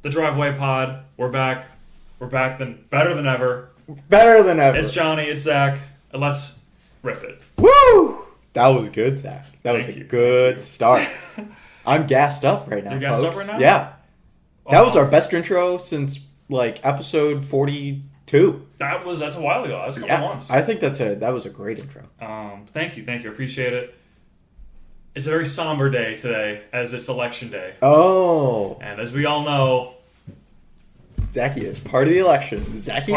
The Driveway Pod. We're back. We're back better than ever. Better than ever. It's Johnny. It's Zach. And let's rip it. Woo! That was good, Zach. That was a good start. I'm gassed up right now, You're gassed folks. up right now? Yeah. That was our best intro since episode 42. That's a while ago. That was a couple months. I think that was a great intro. Thank you. I appreciate it. It's a very somber day today, as it's election day. Oh. And as we all know, Zachy is part of the election. Part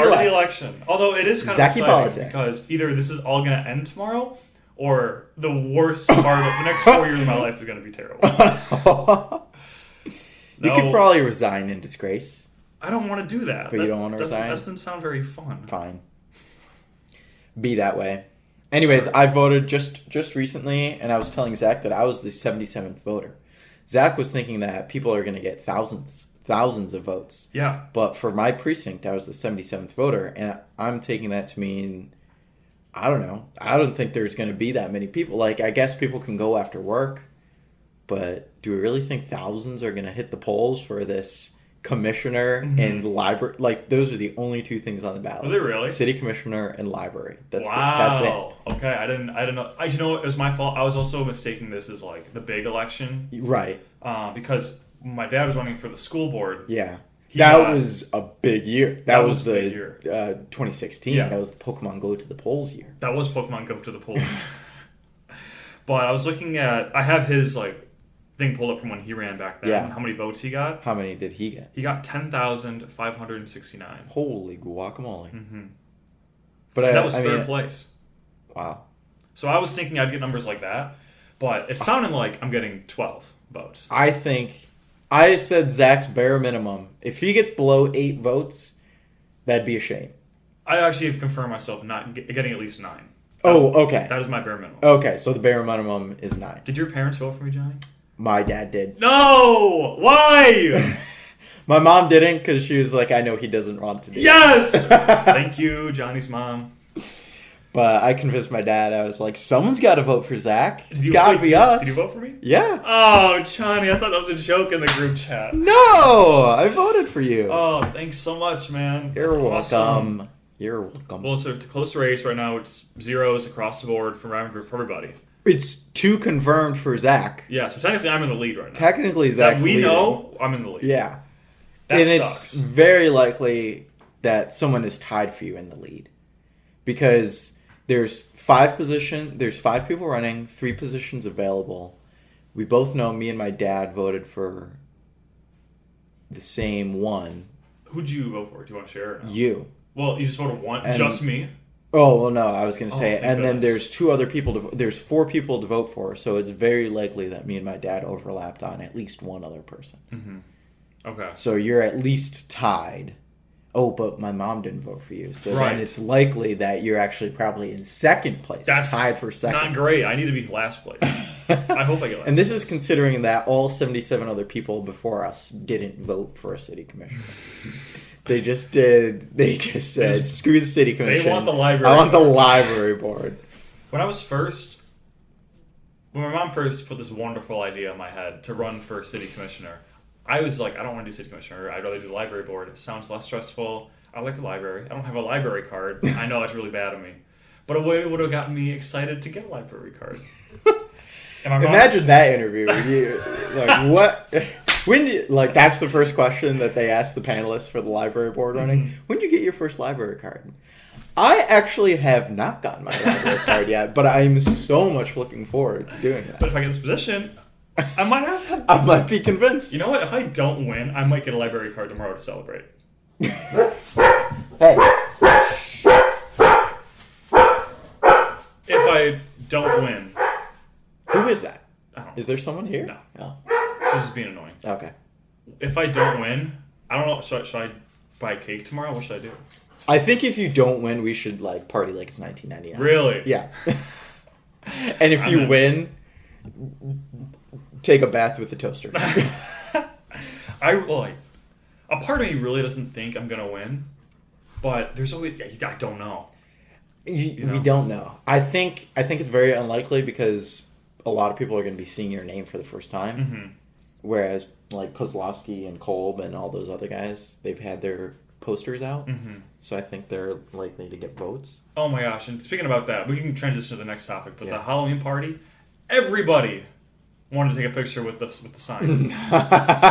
of the election. Although it is kind of exciting politics. Because either this is all going to end tomorrow, or the worst part of the next 4 years of my life is going to be terrible. You could probably resign in disgrace. I don't want to do that. But you don't want to resign? That doesn't sound very fun. Fine. Be that way. Anyways, I voted just recently, and I was telling Zach that I was the 77th voter. Zach was thinking that people are going to get thousands of votes. Yeah. But for my precinct, I was the 77th voter, and I'm taking that to mean, I don't know. I don't think there's going to be that many people. Like, I guess people can go after work, but do we really think thousands are going to hit the polls for this commissioner and library? Like, those are the only two things on the ballot. Are they really? City commissioner and library. That's it. Okay, I didn't know. You know, it was my fault. I was also mistaking this as like the big election, right? Because my dad was running for the school board. Yeah, that was a big year. That was the big year. 2016. Yeah. That was the Pokemon Go to the polls year. That was Pokemon Go to the polls. But I was looking at. I have his thing pulled up from when he ran back then. Yeah. How many votes he got? How many did he get? He got 10,569. Holy guacamole! Mm-hmm. But that was third place. Wow. So I was thinking I'd get numbers like that, but it sounded like I'm getting 12 votes. I said Zach's bare minimum. If he gets below 8 votes, that'd be a shame. I actually have confirmed myself not getting at least 9. Oh, okay. That is my bare minimum. Okay, so the bare minimum is 9. Did your parents vote for me, Johnny? My dad did. No! Why? My mom didn't because she was like, I know he doesn't want to do Yes! Thank you, Johnny's mom. But I convinced my dad. I was like, someone's got to vote for Zach. It's got to be us. Did you vote for me? Yeah. Oh, Johnny, I thought that was a joke in the group chat. No! I voted for you. Oh, thanks so much, man. You're welcome. Awesome. You're welcome. Well, it's a close race right now. It's zeros across the board for everybody. It's 2 confirmed for Zach. Yeah, so technically I'm in the lead right now. Technically, Zach's leading. know, I'm in the lead. Yeah. That and sucks. It's very likely that someone is tied for you in the lead. Because there's 5 people running, 3 positions available. We both know me and my dad voted for the same one. Who'd you vote for? Do you want to share it? You. Well, you just voted one? And, just me? Oh, well, no, I was going to say, and then goodness. there's 2 other people, there's 4 people to vote for, so it's very likely that me and my dad overlapped on at least one other person. Mm-hmm. Okay. So you're at least tied. Oh, but my mom didn't vote for you, so right. then it's likely that you're actually probably in second place. That's tied for second. Not great. I need to be last place. I hope I get last And this place. is considering that all 77 other people before us didn't vote for a city commissioner. They just did. They just said, "Screw the city commission. They want the library. I want the library board." When my mom first put this wonderful idea in my head to run for city commissioner, I was like, I don't want to do city commissioner. I'd rather do the library board. It sounds less stressful. I like the library. I don't have a library card. I know it's really bad of me, but it would have gotten me excited to get a library card. Imagine that interview. Like what? That's the first question that they asked the panelists for the library board running. Mm-hmm. When did you get your first library card? I actually have not gotten my library card yet, but I'm so much looking forward to doing that. But if I get this position, I might have to. I might be convinced. You know what? If I don't win, I might get a library card tomorrow to celebrate. Hey. If I don't win. Who is that? I don't know. Is there someone here? No. Oh. She's just being annoying. Okay. If I don't win, I don't know. Should I buy cake tomorrow? What should I do? I think if you don't win, we should party like it's 1999. Really? Yeah. And if you win, take a bath with the toaster. A part of me really doesn't think I'm gonna win, but there's always I don't know. We don't know. I think it's very unlikely because a lot of people are going to be seeing your name for the first time. Mm-hmm. Whereas like Kozlowski and Kolb and all those other guys, they've had their posters out. Mm-hmm. So I think they're likely to get votes. Oh my gosh! And speaking about that, we can transition to the next topic. But Yeah. the Halloween party, everybody wanted to take a picture with the sign.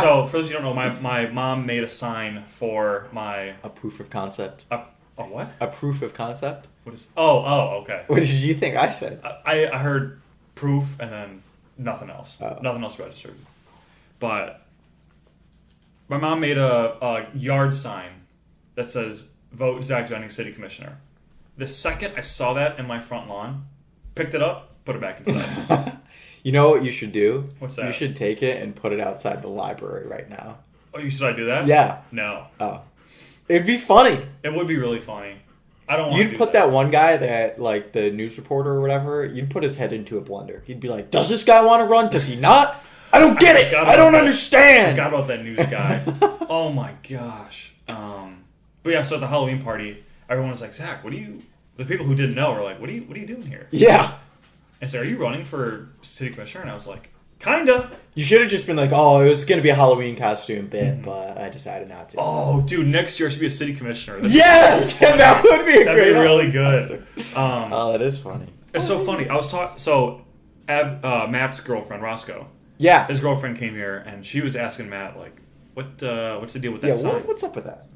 So for those who don't know, my mom made a sign for my A proof of concept. a what? A proof of concept? What is? Oh, okay. What did you think I said? I heard proof and then nothing else. Oh. Nothing else registered. But my mom made a yard sign that says "Vote Zach Jennings City Commissioner." The second I saw that in my front lawn, picked it up, put it back inside. You know what you should do? What's that? You should take it and put it outside the library right now. Oh, should I do that? Yeah. No. Oh. It'd be funny. It would be really funny. I don't want to You'd put that one guy that, like, the news reporter or whatever, you'd put his head into a blender. He'd be like, does this guy want to run? Does he not? I don't get it. I don't understand. I forgot about that news guy. Oh my gosh. But yeah, so at the Halloween party, everyone was like, Zach, the people who didn't know were like, what are you doing here? Yeah. And so, are you running for city commissioner? And I was like, kinda. You should have just been like, oh, it was going to be a Halloween costume bit, but I decided not to. Oh, dude, next year I should be a city commissioner. Yes! Yeah, that would be a That'd great be really good. Oh, that is funny. It's so funny. I was talking. Matt's girlfriend, Roscoe, Yeah. his girlfriend came here, and she was asking Matt, like, what's the deal with that sign? What's up with that?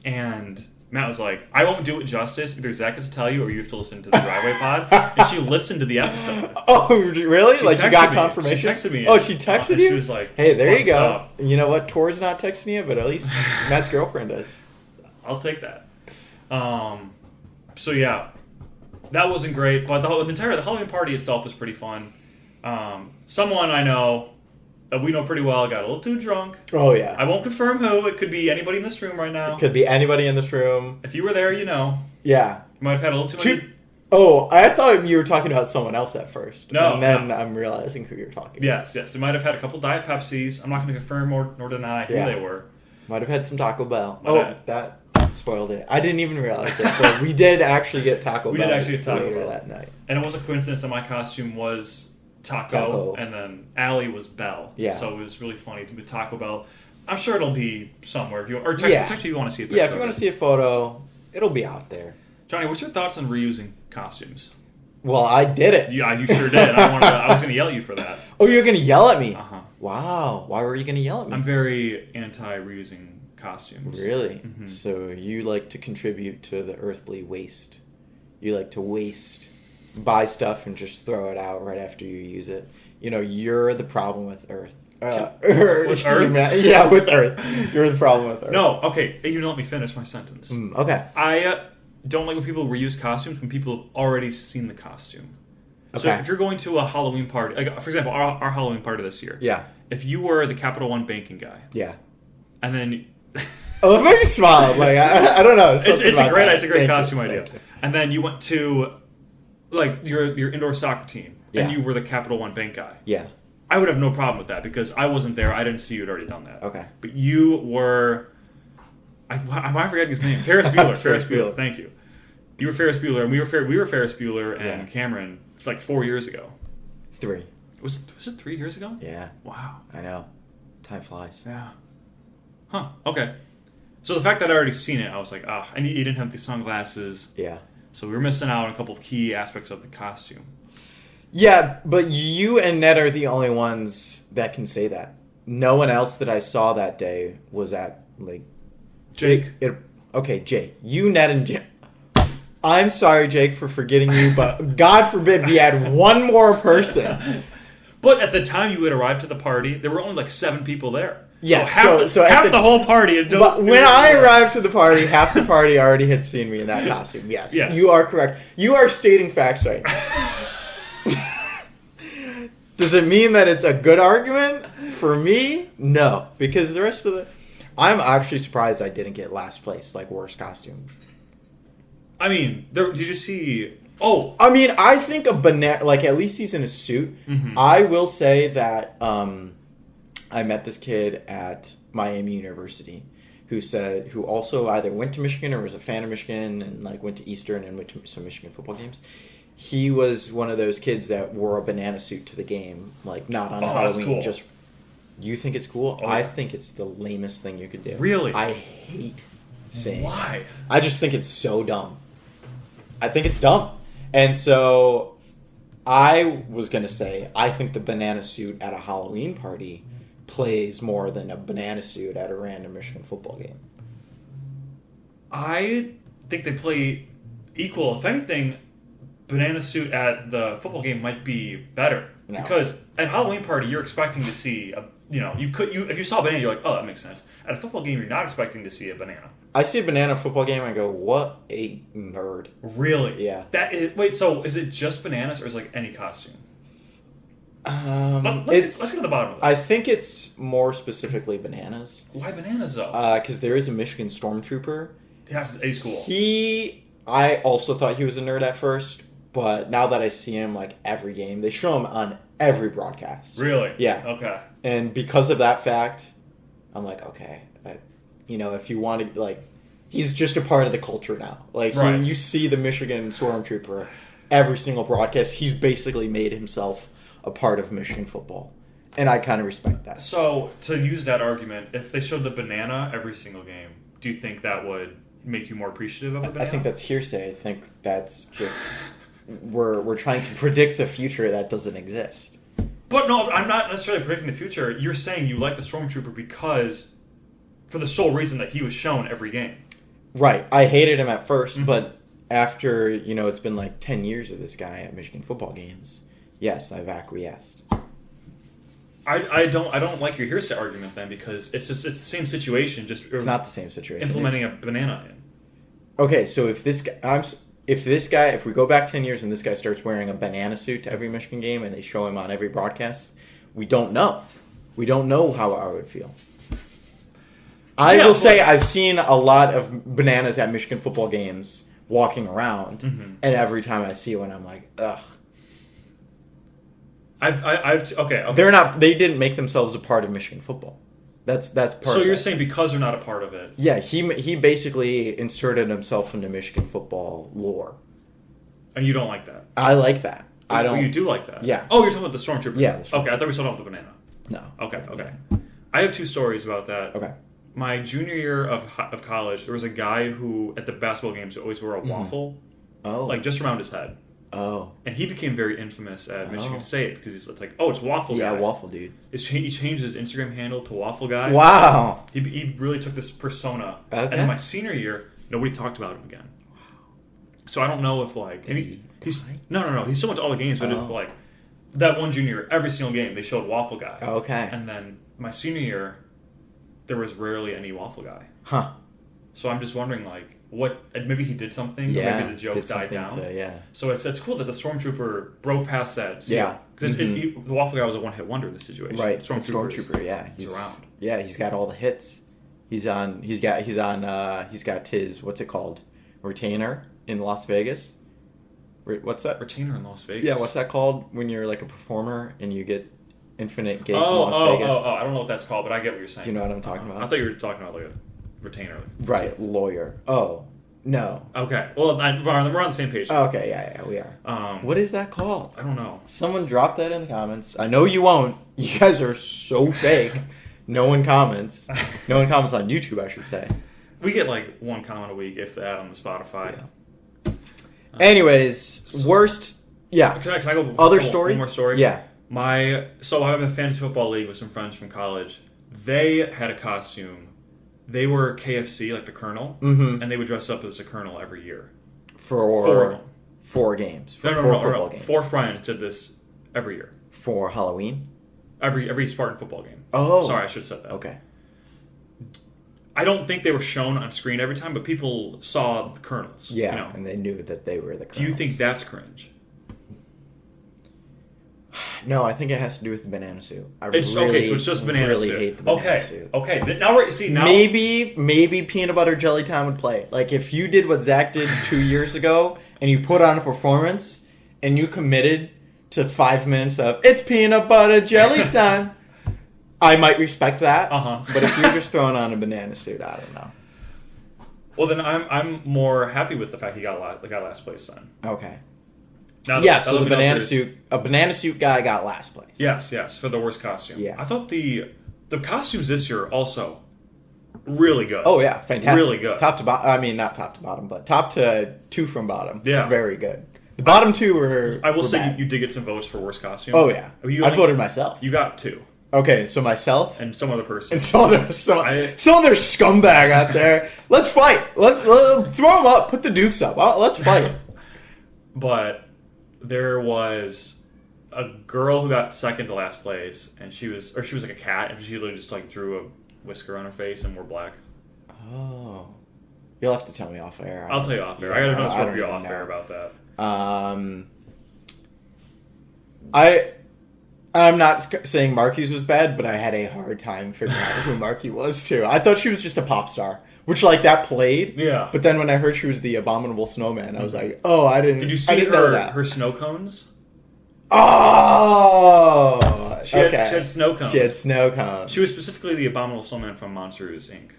And Matt was like, I won't do it justice. Either Zach has to tell you or you have to listen to the Driveway Pod. And she listened to the episode. Oh, really? She like, you texted got me. confirmation? She texted me. Oh, she texted and you? She was like, hey, there you go. Stuff. You know what? Tor's not texting you, but at least Matt's girlfriend does. I'll take that. So, yeah. That wasn't great. But the Halloween party itself was pretty fun. Someone I know that we know pretty well got a little too drunk. Oh, yeah. I won't confirm who. It could be anybody in this room right now. It could be anybody in this room. If you were there, you know. Yeah. You might have had a little too many. Oh, I thought you were talking about someone else at first. No, And then no. I'm realizing who you're talking Yes. They might have had a couple Diet Pepsis. I'm not going to confirm nor deny who Yeah. they were. about. Might have had some Taco Bell. Might Oh, have. that spoiled it. I didn't even realize it, but we did actually get Taco We Bell did actually get Taco later Bell. that night. And it was a coincidence that my costume was Taco. Taco. And then Allie was Belle. Yeah. So it was really funny to be Taco Bell. I'm sure it'll be somewhere if you or text if you want to see it. Yeah, if you want to see a photo, it'll be out there. Johnny, what's your thoughts on reusing costumes? Well, I did it. Yeah, you sure did. I was going to yell at you for that. Oh, you're going to yell at me? Uh-huh. Wow. Why were you going to yell at me? I'm very anti-reusing costumes. Really? Mhm. So you like to contribute to the earthly waste. You like to buy stuff and just throw it out right after you use it. You know, you're the problem with Earth. With Earth? Yeah, with Earth. You're the problem with Earth. No, okay. You don't let me finish my sentence. Okay. I don't like when people reuse costumes when people have already seen the costume. So Okay. if you're going to a Halloween party, like for example, our Halloween party this year. Yeah. If you were the Capital One banking guy, Yeah. and then I love how you smiled. Like, I don't know. it's a about great that. it's a great Thank costume you. idea. Thank you. And then you went to like your indoor soccer team, and Yeah. you were the Capital One bank guy. Yeah. I would have no problem with that because I wasn't there. I didn't see you had already done that. Okay. But you were. Am I forgetting his name? Ferris Bueller. Ferris Bueller. Bueller. Thank you. You were Ferris Bueller, and we were Ferris Bueller and Yeah. Cameron like 4 years ago. 3. Was it 3 years ago? Yeah. Wow. I know. Time flies. Yeah. Huh. Okay. So the fact that I already seen it, I was like, and you didn't have the sunglasses, Yeah. so we were missing out on a couple of key aspects of the costume. Yeah, but you and Ned are the only ones that can say that. No one else that I saw that day was at, like... Jake. Okay, Jake. You, Ned, and Jake. I'm sorry, Jake, for forgetting you, but God forbid we had one more person. But at the time you had arrived to the party, there were only like 7 people there. Yes, so half the whole party. But when I arrived to the party, half the party already had seen me in that costume. Yes, you are correct. You are stating facts right now. Does it mean that it's a good argument? For me, no. Because the rest of the... I'm actually surprised I didn't get last place, like worst costume. I mean, did you see... Oh! I mean, I think a banana... Like, at least he's in a suit. Mm-hmm. I will say that I met this kid at Miami University who also either went to Michigan or was a fan of Michigan and, like, went to Eastern and went to some Michigan football games. He was one of those kids that wore a banana suit to the game, like, not on Halloween, cool. just You think it's cool? Oh, I yeah. think it's the lamest thing you could do. Really? I hate saying it. Why? I just think it's so dumb. I think it's dumb. And so I was going to say, I think the banana suit at a Halloween party plays more than a banana suit at a random Michigan football game. I think they play equal. If anything, banana suit at the football game might be better. No. Because at Halloween party, you're expecting to see if you saw a banana, you're like, oh, that makes sense. At a football game, you're not expecting to see a banana. I see a banana football game, I go, what a nerd. Really? Yeah. So is it just bananas or is it like any costume? Let's get to the bottom of this. I think it's more specifically bananas. Why bananas though? Because there is a Michigan Stormtrooper. Yeah, he's cool. I also thought he was a nerd at first, but now that I see him like every game, they show him on every broadcast. Really? Yeah. Okay. And because of that fact, I'm like, okay, if you want to, like, he's just a part of the culture now. Like, right. you see the Michigan Stormtrooper every single broadcast. He's basically made himself a part of Michigan football. And I kind of respect that. So, to use that argument, if they showed the banana every single game, do you think that would make you more appreciative of the banana? I think that's hearsay. I think that's just we're trying to predict a future that doesn't exist. But no, I'm not necessarily predicting the future. You're saying you like the Stormtrooper because, for the sole reason that he was shown every game. Right. I hated him at first, but after, it's been like 10 years of this guy at Michigan football games, yes, I've acquiesced. I don't like your hearsay argument then, because it's the same situation. It's not the same situation. Implementing a banana in. Okay, so if we go back 10 years and this guy starts wearing a banana suit to every Michigan game and they show him on every broadcast, we don't know. We don't know how I would feel. I will say I've seen a lot of bananas at Michigan football games walking around, and every time I see one, I'm like, ugh. Okay. They didn't make themselves a part of Michigan football. That's part. So you're saying because they're not a part of it? Yeah, he basically inserted himself into Michigan football lore, and you don't like that. I like that. I don't. Oh, you do like that. Yeah. Oh, you're talking about the Stormtrooper. Yeah. The Stormtrooper. Okay, I thought we were talking about the banana. No. Okay. I have two stories about that. Okay. My junior year of college, there was a guy who at the basketball games always wore a waffle, like just around his head. Oh. And he became very infamous at Michigan State because it's like, it's Waffle Guy. Yeah, Waffle Dude. He changed his Instagram handle to Waffle Guy. Wow. He really took this persona. Okay. And then my senior year, nobody talked about him again. So I don't know if he's no. He still went to all the games, but if, like that one junior year, every single game they showed Waffle Guy. Okay. And then my senior year, there was rarely any Waffle Guy. Huh. So I'm just wondering, maybe he did something, or maybe the joke died down. So it's cool that the Stormtrooper broke past that. Yeah. Because the Waffle Guy was a one-hit wonder in this situation. Right. Stormtrooper, yeah. He's around. Yeah, he's got all the hits. He's got his, what's it called? Retainer in Las Vegas. What's that? Retainer in Las Vegas? Yeah, what's that called when you're like a performer and you get infinite gigs in Las Vegas? I don't know what that's called, but I get what you're saying. Do you know what I'm talking about? I thought you were talking about like a retainer. Right, lawyer. Oh, no. Okay. Well, we're on the same page. Okay, yeah, we are. What is that called? I don't know. Someone drop that in the comments. I know you won't. You guys are so fake. No one comments. No one comments on YouTube, I should say. We get like one comment a week, if that, on the Spotify. Yeah. Anyways, worst. Yeah. Can I go? Other story? One more story? Yeah. So I have a fantasy football league with some friends from college. They had a costume. They were KFC, like the Colonel, and they would dress up as a Colonel every year. For 4 of them. 4 games. No, football games. 4 friends did this every year. For Halloween? Every Spartan football game. Oh. Sorry, I should have said that. Okay. I don't think they were shown on screen every time, but people saw the Colonels. Yeah, and they knew that they were the Colonels. Do you think that's cringe? No, I think it has to do with the banana suit. So it's just banana suit. Hate the banana suit. Okay. Now maybe peanut butter jelly time would play. Like if you did what Zach did 2 years ago and you put on a performance and you committed to 5 minutes of it's peanut butter jelly time, I might respect that. But if you're just throwing on a banana suit, I don't know. Well, then I'm more happy with the fact he got last place then. Okay. So a banana suit guy got last place. Yes, for the worst costume. Yeah. I thought the The costumes this year also really good. Oh yeah, fantastic. Really good. Top to bottom. I mean, not top to bottom, but top to two from bottom. Yeah. Very good. The bottom two were. I will were say bad. you did get some votes for worst costume. Oh yeah. I voted myself. You got 2. Okay, so myself and some other person. and some other scumbag out there. Let's fight. Let's throw them up. Put the dukes up. Let's fight. But there was a girl who got second to last place, and she was like a cat, and she literally just like drew a whisker on her face and wore black. Oh, you'll have to tell me off air. I'll tell you off air. I gotta know a story off air about that. I'm not saying Marky's was bad, but I had a hard time figuring out who Marky was too. I thought she was just a pop star, which like that played. Yeah. But then when I heard she was the abominable snowman, I was like, oh, I didn't. Did you see her snow cones? Oh, she had snow cones. She had snow cones. She was specifically the abominable snowman from Monsters Inc.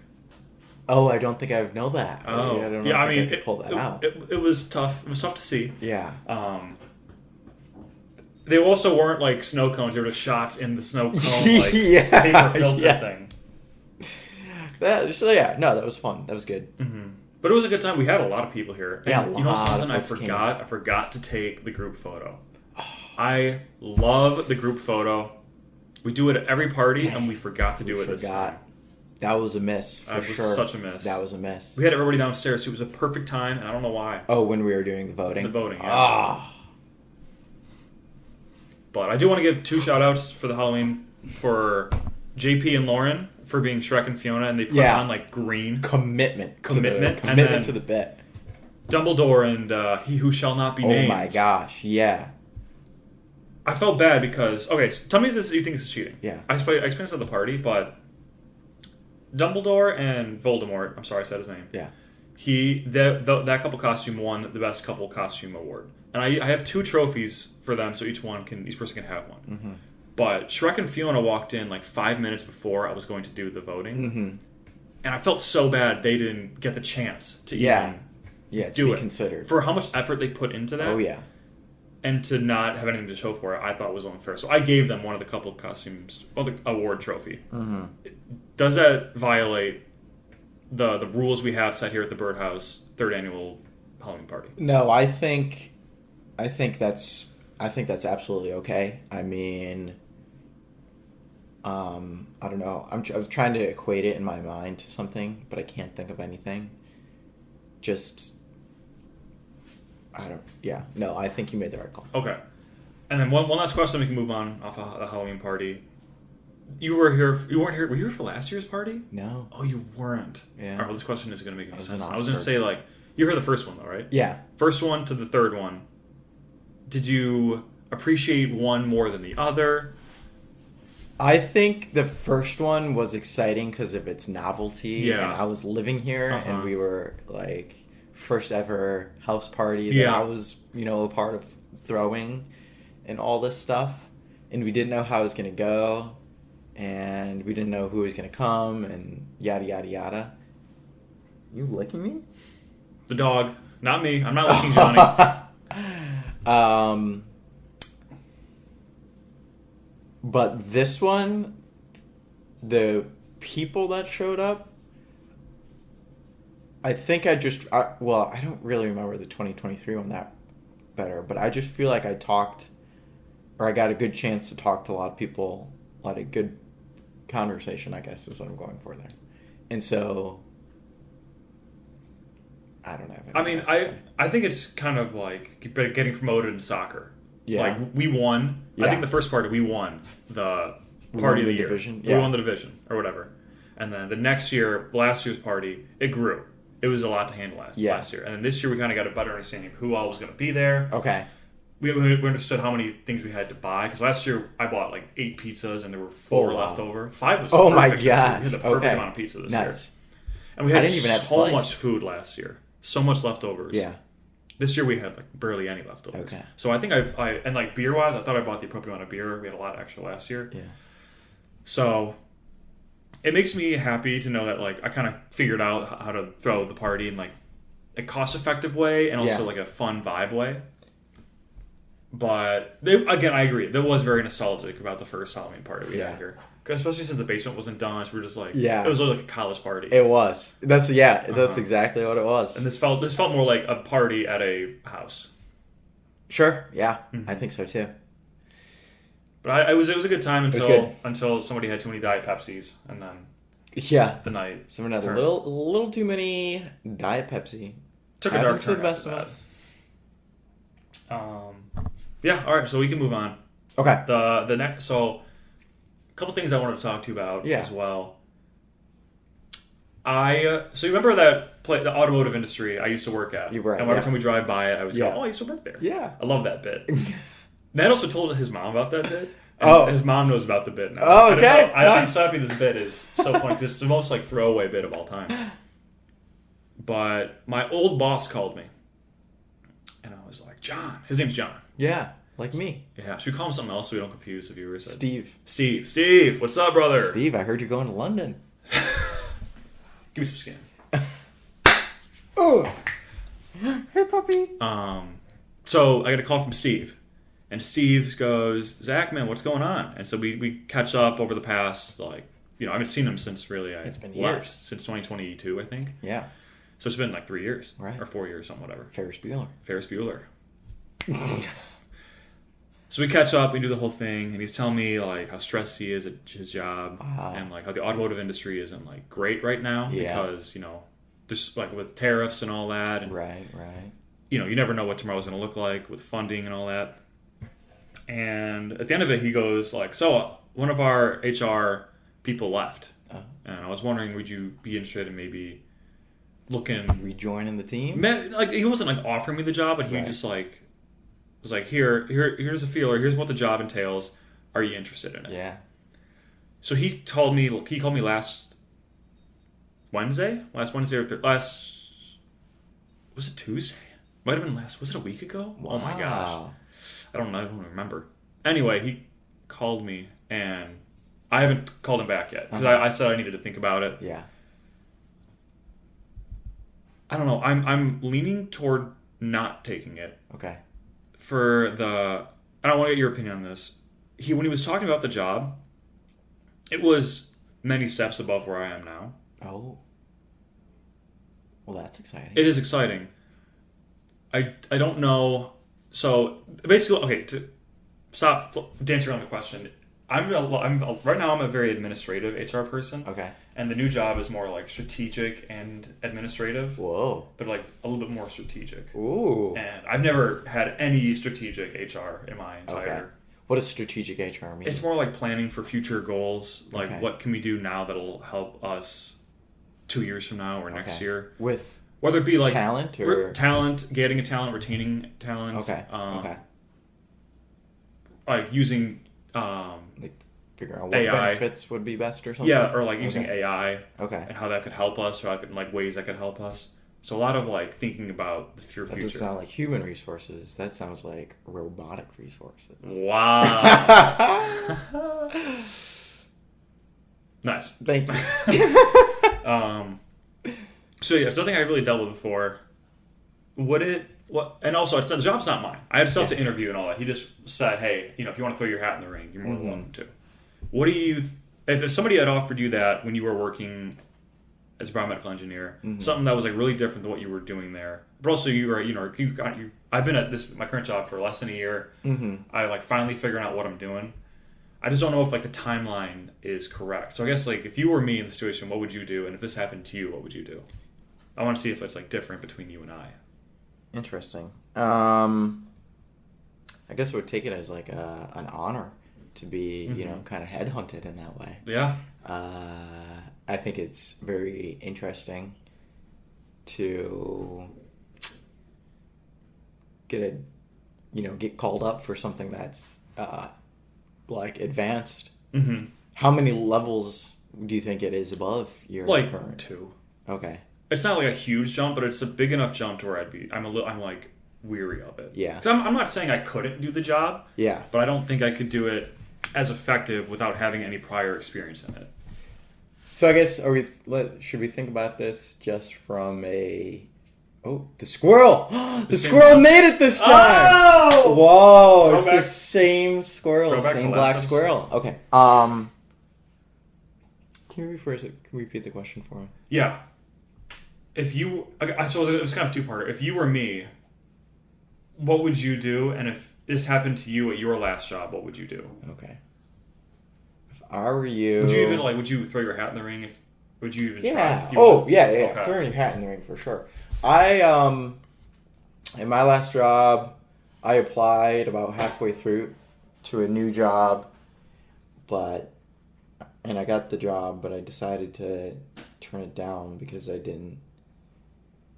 Oh, I don't think I know that. Oh, I don't know. I could pull that out. It was tough. It was tough to see. Yeah. They also weren't like snow cones. They were just shots in the snow cone, like paper filter thing. That was fun. That was good. Mm-hmm. But it was a good time. We had a lot of people here. Yeah, and you know something I forgot? I forgot to take the group photo. I love the group photo. We do it at every party, and we forgot to do it this time. That was a miss, for sure. It was such a miss. That was a miss. We had everybody downstairs, so it was a perfect time, and I don't know why. Oh, when we were doing the voting? The voting, yeah. But I do want to give 2 shout-outs for the Halloween for JP and Lauren for being Shrek and Fiona, and they put on, like, green. Commitment to the bit. Dumbledore and He Who Shall Not Be Named. Oh, my gosh, yeah. I felt bad because... Okay, so tell me if you think this is cheating. Yeah. I experienced this at the party, but... Dumbledore and Voldemort, I'm sorry I said his name. Yeah. That couple costume won the best couple costume award. And I have 2 trophies for them, so each person can have one. Mm-hmm. But Shrek and Fiona walked in like 5 minutes before I was going to do the voting. Mm-hmm. And I felt so bad they didn't get the chance to even do it. Considered. For how much effort they put into that. Oh, yeah. And to not have anything to show for it, I thought was unfair. So I gave them one of the couple costumes, the award trophy. Mm-hmm. Does that violate the rules we have set here at the Birdhouse 3rd annual Halloween party? No, I think that's absolutely okay. I mean, I don't know. I'm trying to equate it in my mind to something, but I can't think of anything. I think you made the right call. Okay. And then one last question, we can move on off of the Halloween party. You weren't here. Were you here for last year's party? No. Oh, you weren't. Yeah. All right, well, this question isn't going to make any sense. I was Oxford. going to say, like, you were here the first one, though, right? Yeah. First one to the 3rd one. Did you appreciate one more than the other? I think the first one was exciting because of its novelty. Yeah. And I was living here, and we were, like, first ever house party that I was, a part of throwing and all this stuff. And we didn't know how it was going to go. And we didn't know who was going to come, and yada, yada, yada. You licking me? The dog. Not me. I'm not licking Johnny. But this one, the people that showed up, I think I don't really remember the 2023 one that better, but I just feel like I got a good chance to talk to a lot of people, a lot of good conversation, I guess, is what I'm going for there. And so, I don't have anything else to say. I think it's kind of like getting promoted in soccer. Yeah. Like, we won. Yeah. I think the first party, we won the party of the year. Division. Yeah. We won the division, or whatever. And then the next year, last year's party, it grew. It was a lot to handle last year. And then this year, we kind of got a better understanding of who all was going to be there. Okay. We understood how many things we had to buy. Because last year, I bought like 8 pizzas, and there were 4 left over. 5 was perfect. My God. We had the perfect amount of pizza this year. And we had so much food last year. So much leftovers. Yeah. This year we had like barely any leftovers. Okay. So I think and like beer wise, I thought I bought the appropriate amount of beer. We had a lot extra last year. Yeah. So it makes me happy to know that like I kind of figured out how to throw the party in like a cost effective way and also like a fun vibe way. But again, I agree. That was very nostalgic about the first Halloween party we had here. especially since the basement wasn't done. So we were just like, Yeah. it was like a college party. It was. That's exactly what it was. And this felt more like a party at a house. Sure. Yeah, I think so too. But it was a good time until somebody had too many Diet Pepsis, and then the night someone had a little too many Diet Pepsi. Took a dark turn. The best of us. Yeah. All right. So we can move on. Okay. The next. So, a couple things I wanted to talk to you about as well. So you remember the automotive industry I used to work at? Right, and every time we drive by it, I was going, "Oh, I used to work there." Yeah. I love that bit. Ned also told his mom about that bit. And his mom knows about the bit now. Oh, okay. I'm so happy this bit is so funny because it's the most like throwaway bit of all time. But my old boss called me, and I was like, "John." His name's John. Yeah, like me. Yeah, should we call him something else so we don't confuse the viewers? Steve, what's up, brother? Steve, I heard you're going to London. Give me some skin. Oh, hey puppy. So I got a call from Steve, and Steve goes, "Zach, man, what's going on?" And so we catch up over the past I haven't seen him since it's been years, since 2022, I think. Yeah. So it's been like 3 years, right, or 4 years, something, whatever. Ferris Bueller. So we catch up, we do the whole thing, and he's telling me like how stressed he is at his job, and like how the automotive industry isn't like great right now because just like with tariffs and all that, and right. You never know what tomorrow's going to look like with funding and all that. And at the end of it, he goes like, "So one of our HR people left, and I was wondering, would you be interested in maybe rejoining the team?" Like he wasn't like offering me the job, but he just like was like, here's a feeler, here's what the job entails. Are you interested in it? Yeah. So he called me last Wednesday was it Tuesday? Might have been was it a week ago? Wow. Oh my gosh. I don't remember. Anyway, he called me, and I haven't called him back yet because I said I needed to think about it. Yeah. I don't know. I'm leaning toward not taking it. Okay. I don't want to get your opinion on this. When he was talking about the job, it was many steps above where I am now. Oh. Well, that's exciting. It is exciting. I don't know. So basically, okay, to stop dancing around the question, right now I'm a very administrative HR person. Okay. And the new job is more like strategic and administrative. Whoa. But like a little bit more strategic. Ooh. And I've never had any strategic HR in my entire... Okay. What does strategic HR mean? It's more like planning for future goals. Like what can we do now that'll help us 2 years from now or next year. With... Whether it be like talent or getting a talent, retaining talent. Okay. Like using like figure out what AI benefits would be best or something. Yeah, or like using AI. Okay. And how that could help us, or like ways that could help us. So a lot of like thinking about the future. That doesn't sound like human resources. That sounds like robotic resources. Wow. Nice. Thank you. So yeah, something I really dealt with before. And also, the job's not mine. I had to to interview and all that. He just said, "Hey, if you want to throw your hat in the ring, you're more than welcome to." What do you? If somebody had offered you that when you were working as a biomedical engineer, something that was like really different than what you were doing there, but also you were, I've been at my current job for less than a year. I like finally figuring out what I'm doing. I just don't know if like the timeline is correct. So I guess like if you were me in the situation, what would you do? And if this happened to you, what would you do? I want to see if it's like different between you and I. Interesting. I guess I would take it as like an honor to be, kind of headhunted in that way. Yeah. I think it's very interesting to get called up for something that's like advanced. How many levels do you think it is above your current? 2. Okay. It's not like a huge jump, but it's a big enough jump to where I'm like weary of it. Yeah. 'Cause I'm not saying I couldn't do the job. Yeah. But I don't think I could do it as effective without having any prior experience in it. So I guess should we think about this just from the squirrel! The squirrel made it this time! Oh! Whoa! It's the same squirrel, same black squirrel. Okay. Can you repeat the question for me? Yeah. If you... So it was kind of two-parter. If you were me, what would you do? And if this happened to you at your last job, what would you do? Okay. If I were you... Would you even, would you throw your hat in the ring? Would you even try? Yeah. Yeah. Okay. Throwing your hat in the ring for sure. In my last job, I applied about halfway through to a new job, and I got the job, but I decided to turn it down because I didn't.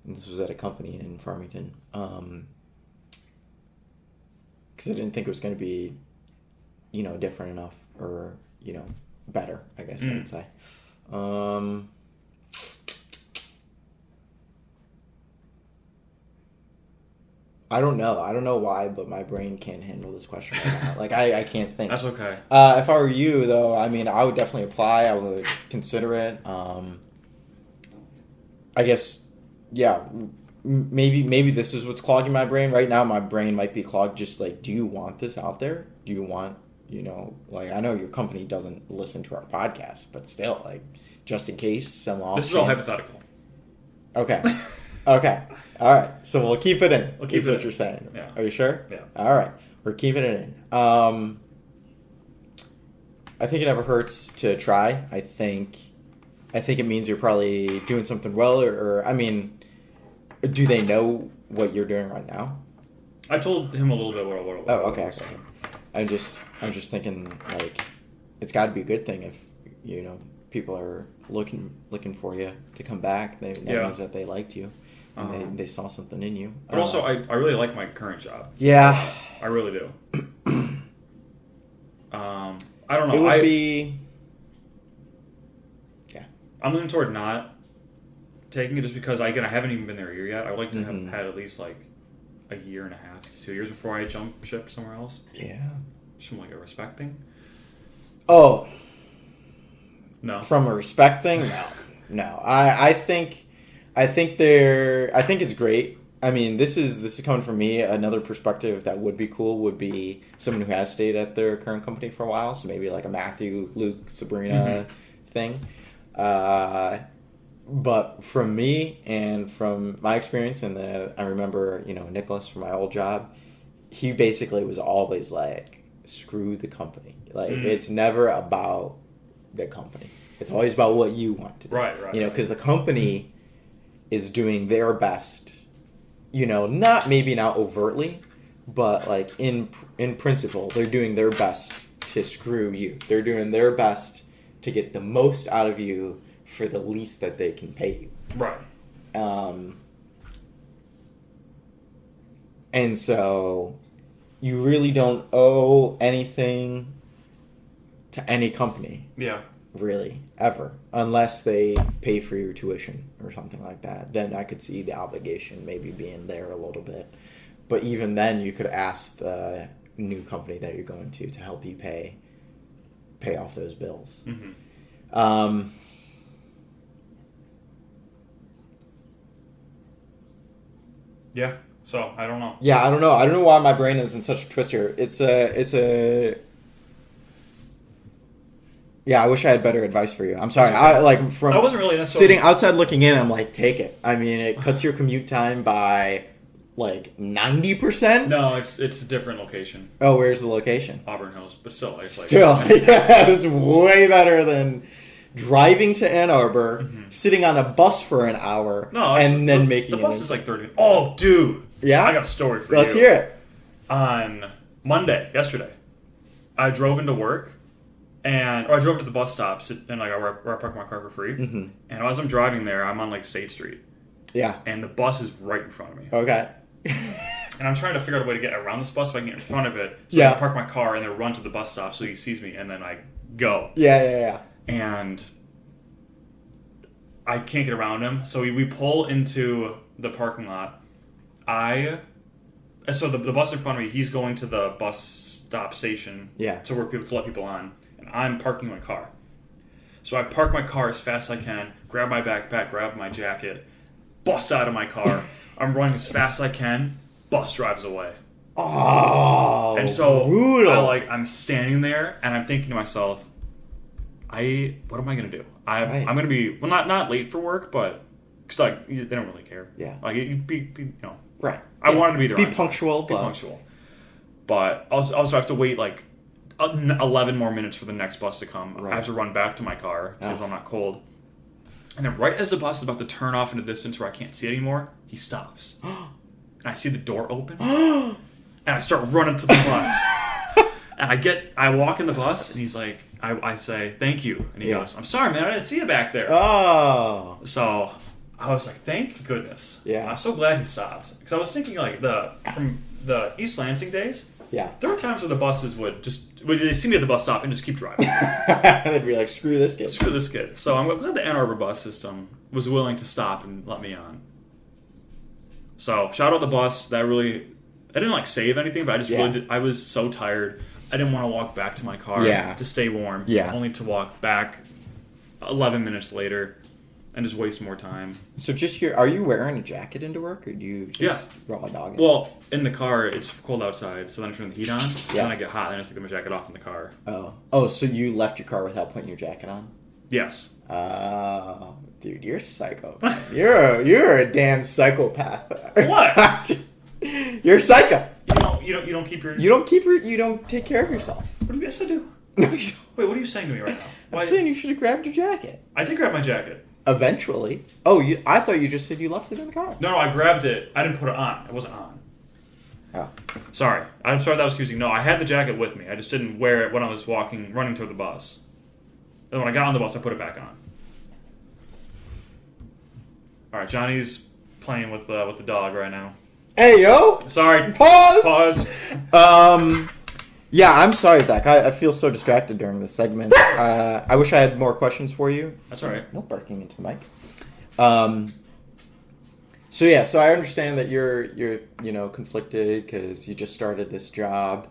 And this was at a company in Farmington. Because I didn't think it was going to be, different enough or, better, I guess I would say. I don't know. I don't know why, but my brain can't handle this question right now. I can't think. That's okay. If I were you, though, I would definitely apply. I would consider it. I guess, yeah, maybe this is what's clogging my brain. Right now, my brain might be clogged just do you want this out there? Do you want, I know your company doesn't listen to our podcast, but still, just in case some off This is all hypothetical. Okay. Okay. All right. So we'll keep it in. We'll keep it what in. You're saying. Yeah. Are you sure? Yeah. All right. We're keeping it in. I think it never hurts to try. I think it means you're probably doing something well, or do they know what you're doing right now? I told him a little bit what Oh, okay. I'm just thinking it's got to be a good thing if people are looking for you to come back. That means that they liked you. And they saw something in you. But also, I really like my current job. Yeah. I really do. I don't know. It would be... Yeah. I'm leaning toward not taking it just because, I haven't even been there a year yet. I would like to have had at least, a year and a half to 2 years before I jump ship somewhere else. Yeah. Just from, a respect thing. Oh. No. From a respect thing? No. No. I think it's great. This is coming from me. Another perspective that would be cool would be someone who has stayed at their current company for a while. So maybe a Matthew, Luke, Sabrina thing. But from me and from my experience, and I remember, Nicholas from my old job, he basically was always screw the company. It's never about the company. It's always about what you want to do. Right. Because the company is doing their best, not overtly, but in principle, they're doing their best to screw you. They're doing their best to get the most out of you for the least that they can pay you. Right. And so you really don't owe anything to any company. Yeah. Really, ever, unless they pay for your tuition or something like that. Then I could see the obligation maybe being there a little bit. But even then, you could ask the new company that you're going to help you pay off those bills. Mm-hmm. Yeah. So I don't know. Yeah, I don't know. I don't know why my brain is in such a twist here. It's a. Yeah, I wish I had better advice for you. I'm sorry. I wasn't really necessarily sitting outside looking in. I'm take it. It cuts your commute time by 90%. No, it's a different location. Oh, where's the location? Auburn Hills, but still, it's yeah, it's way better than driving to Ann Arbor, sitting on a bus for an hour, and then making the bus is 30. Oh, dude. Yeah, I got a story for you. Let's hear it. On yesterday, I drove into work. Or I drove to the bus stop, and where I parked my car for free. Mm-hmm. And as I'm driving there, I'm on State Street. Yeah. And the bus is right in front of me. Okay. And I'm trying to figure out a way to get around this bus so I can get in front of it. So I can park my car and then run to the bus stop so he sees me, and then I go. Yeah. And I can't get around him. So we pull into the parking lot. So the bus in front of me, he's going to the bus stop station. Yeah. To let people on. And I'm parking my car. So I park my car as fast as I can, grab my backpack, grab my jacket, bust out of my car. I'm running as fast as I can. Bus drives away. Oh, and so brutal. I'm standing there and I'm thinking to myself, what am I gonna do? I'm going to be, well, not late for work, but, because, like, they don't really care. Yeah. Like, you'd be, you know. Right. I wanted to be there. Be punctual. Be punctual. But I also have to wait, like, 11 more minutes for the next bus to come. Right. I have to run back to my car so I'm not cold. And then right as the bus is about to turn off in the distance where I can't see it anymore, he stops. And I see the door open. And I start running to the bus. And I walk in the bus, and he's like, I say, thank you. And he goes, I'm sorry, man, I didn't see you back there. Oh. So I was like, thank goodness. Yeah. I'm so glad he stopped. Because I was thinking, like, from the East Lansing days, there were times where the buses would they see me at the bus stop and just keep driving. They'd be like, screw this kid. Screw this kid. So I'm glad the Ann Arbor bus system was willing to stop and let me on. So shout out the bus. I didn't like save anything, but I just really did. I was so tired. I didn't want to walk back to my car to stay warm. Yeah. Only to walk back 11 minutes later and just waste more time. So are you wearing a jacket into work, or do you just raw dog it? Well, in the car, it's cold outside, so then I turn the heat on, then I get hot, then I have to get my jacket off in the car. Oh, so you left your car without putting your jacket on? Yes. Dude, you're psycho. You're a damn psychopath. What? You're psycho. You don't keep your... You don't take care of yourself. Yes, I do. No, you don't. Wait, what are you saying to me right now? I'm saying you should have grabbed your jacket. I did grab my jacket. Eventually. Oh, I thought you just said you left it in the car. No, I grabbed it. I didn't put it on. It wasn't on. Oh. Sorry. I'm sorry that was confusing. No, I had the jacket with me. I just didn't wear it when I was running toward the bus. And when I got on the bus, I put it back on. All right, Johnny's playing with the dog right now. Hey, yo! Sorry. Pause! Yeah, I'm sorry, Zach. I feel so distracted during this segment. I wish I had more questions for you. That's all right. No barking into the mic. So I understand that you're conflicted because you just started this job.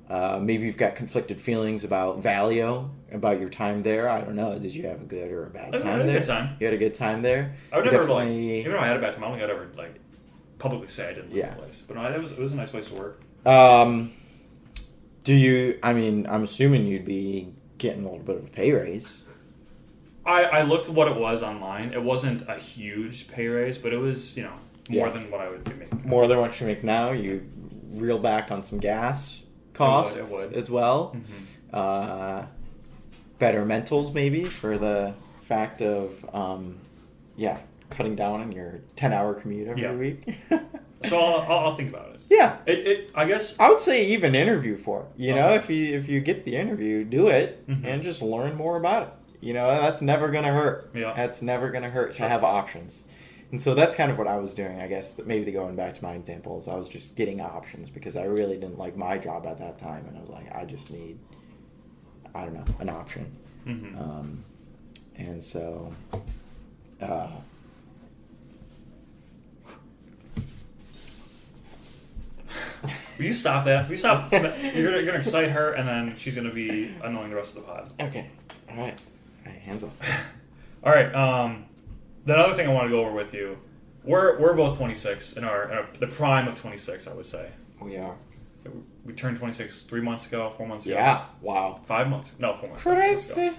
Maybe you've got conflicted feelings about Valio, about your time there. I don't know. Did you have a good or a bad time there? I had a good time. You had a good time there? I would never, even though I had a bad time, I don't think I'd ever, publicly say I didn't like the place. But no, it was a nice place to work. I'm assuming you'd be getting a little bit of a pay raise. I looked at what it was online. It wasn't a huge pay raise, but it was, more than what I would be making. More than what you make now? You reel back on some gas costs it would. As well. Mm-hmm. Better mentals, maybe, for the fact of, cutting down on your 10-hour commute every week. So I'll think about it. Yeah. I guess I would say even interview for it. If you get the interview, do it and just learn more about it. That's never gonna hurt. Yeah. That's never gonna hurt to have options. And so that's kind of what I was doing, I guess. Maybe going back to my example is I was just getting options because I really didn't like my job at that time, and I was like, I just need, I don't know, an option. Mm-hmm. And so. Will you stop that? Will you stop? You're gonna excite her, and then she's gonna be annoying the rest of the pod. Okay. All right. Hands off. All right. The other thing I want to go over with you, we're both 26 in the prime of 26, I would say. We are. We turned 26 4 months ago. Yeah. Wow. 5 months? No, 4 months. Crazy. Ago.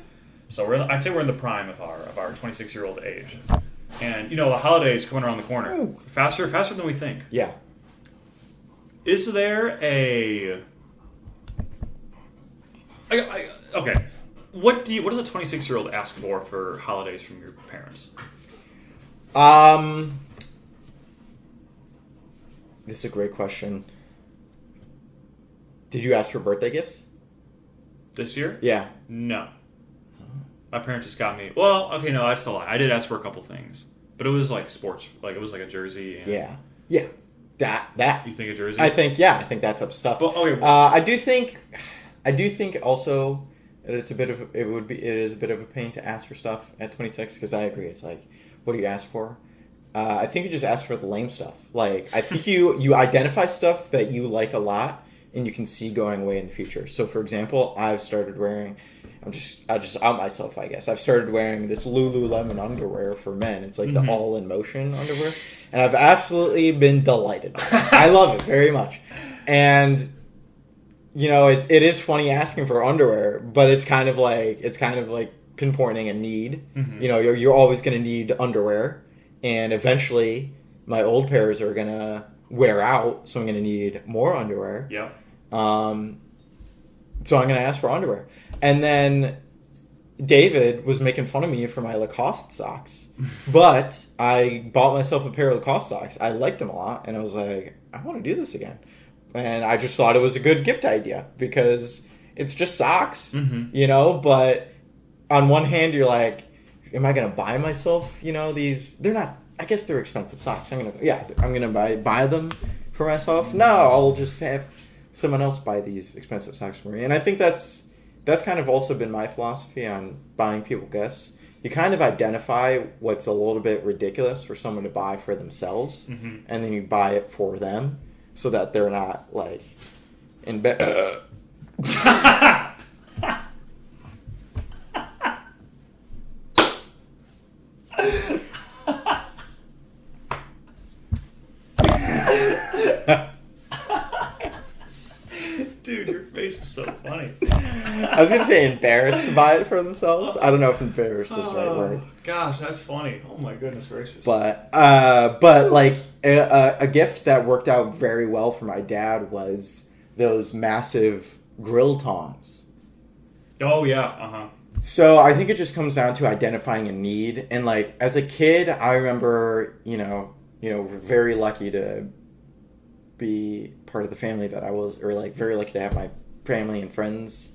So I'd say we're in the prime of our 26-year-old age, and the holidays coming around the corner. Ooh. faster than we think. Yeah. Is there a... Okay. What does a 26-year-old ask for holidays from your parents? This is a great question. Did you ask for birthday gifts? This year? Yeah. No. My parents just got me... Well, okay, no, that's a lie. I did ask for a couple things. But it was like sports. Like, it was like a jersey. And... Yeah. Yeah. That. You think a jersey? I think that type of stuff. Well, okay. I do think also that it is a bit of a pain to ask for stuff at 26 because I agree. It's like, what do you ask for? I think you just ask for the lame stuff. Like, I think you identify stuff that you like a lot and you can see going away in the future. So, for example, I've started wearing... I just out myself, I guess. I've started wearing this Lululemon underwear for men. It's like the All in Motion underwear. And I've absolutely been delighted. I love it very much. And, it is funny asking for underwear, but it's kind of like pinpointing a need. Mm-hmm. You know, you're always going to need underwear, and eventually my old pairs are going to wear out, so I'm going to need more underwear. Yep. So I'm going to ask for underwear. And then David was making fun of me for my Lacoste socks. But I bought myself a pair of Lacoste socks. I liked them a lot, and I was like, I want to do this again. And I just thought it was a good gift idea because it's just socks, you know, but on one hand you're like, am I going to buy myself, you know, these, they're not, I guess they're expensive socks. I'm going to buy them for myself. No, I'll just have someone else buy these expensive socks for me. And I think that's kind of also been my philosophy on buying people gifts. You kind of identify what's a little bit ridiculous for someone to buy for themselves, and then you buy it for them so that they're not, like, in bed. Dude, your face was so funny. I was going to say embarrassed to buy it for themselves. I don't know if embarrassed is the right word. Gosh, that's funny. Oh my goodness gracious. But like a gift that worked out very well for my dad was those massive grill tongs. Oh yeah, So I think it just comes down to identifying a need. And like as a kid, I remember, you know, very lucky to be part of the family that I was, or like very lucky to have my family and friends.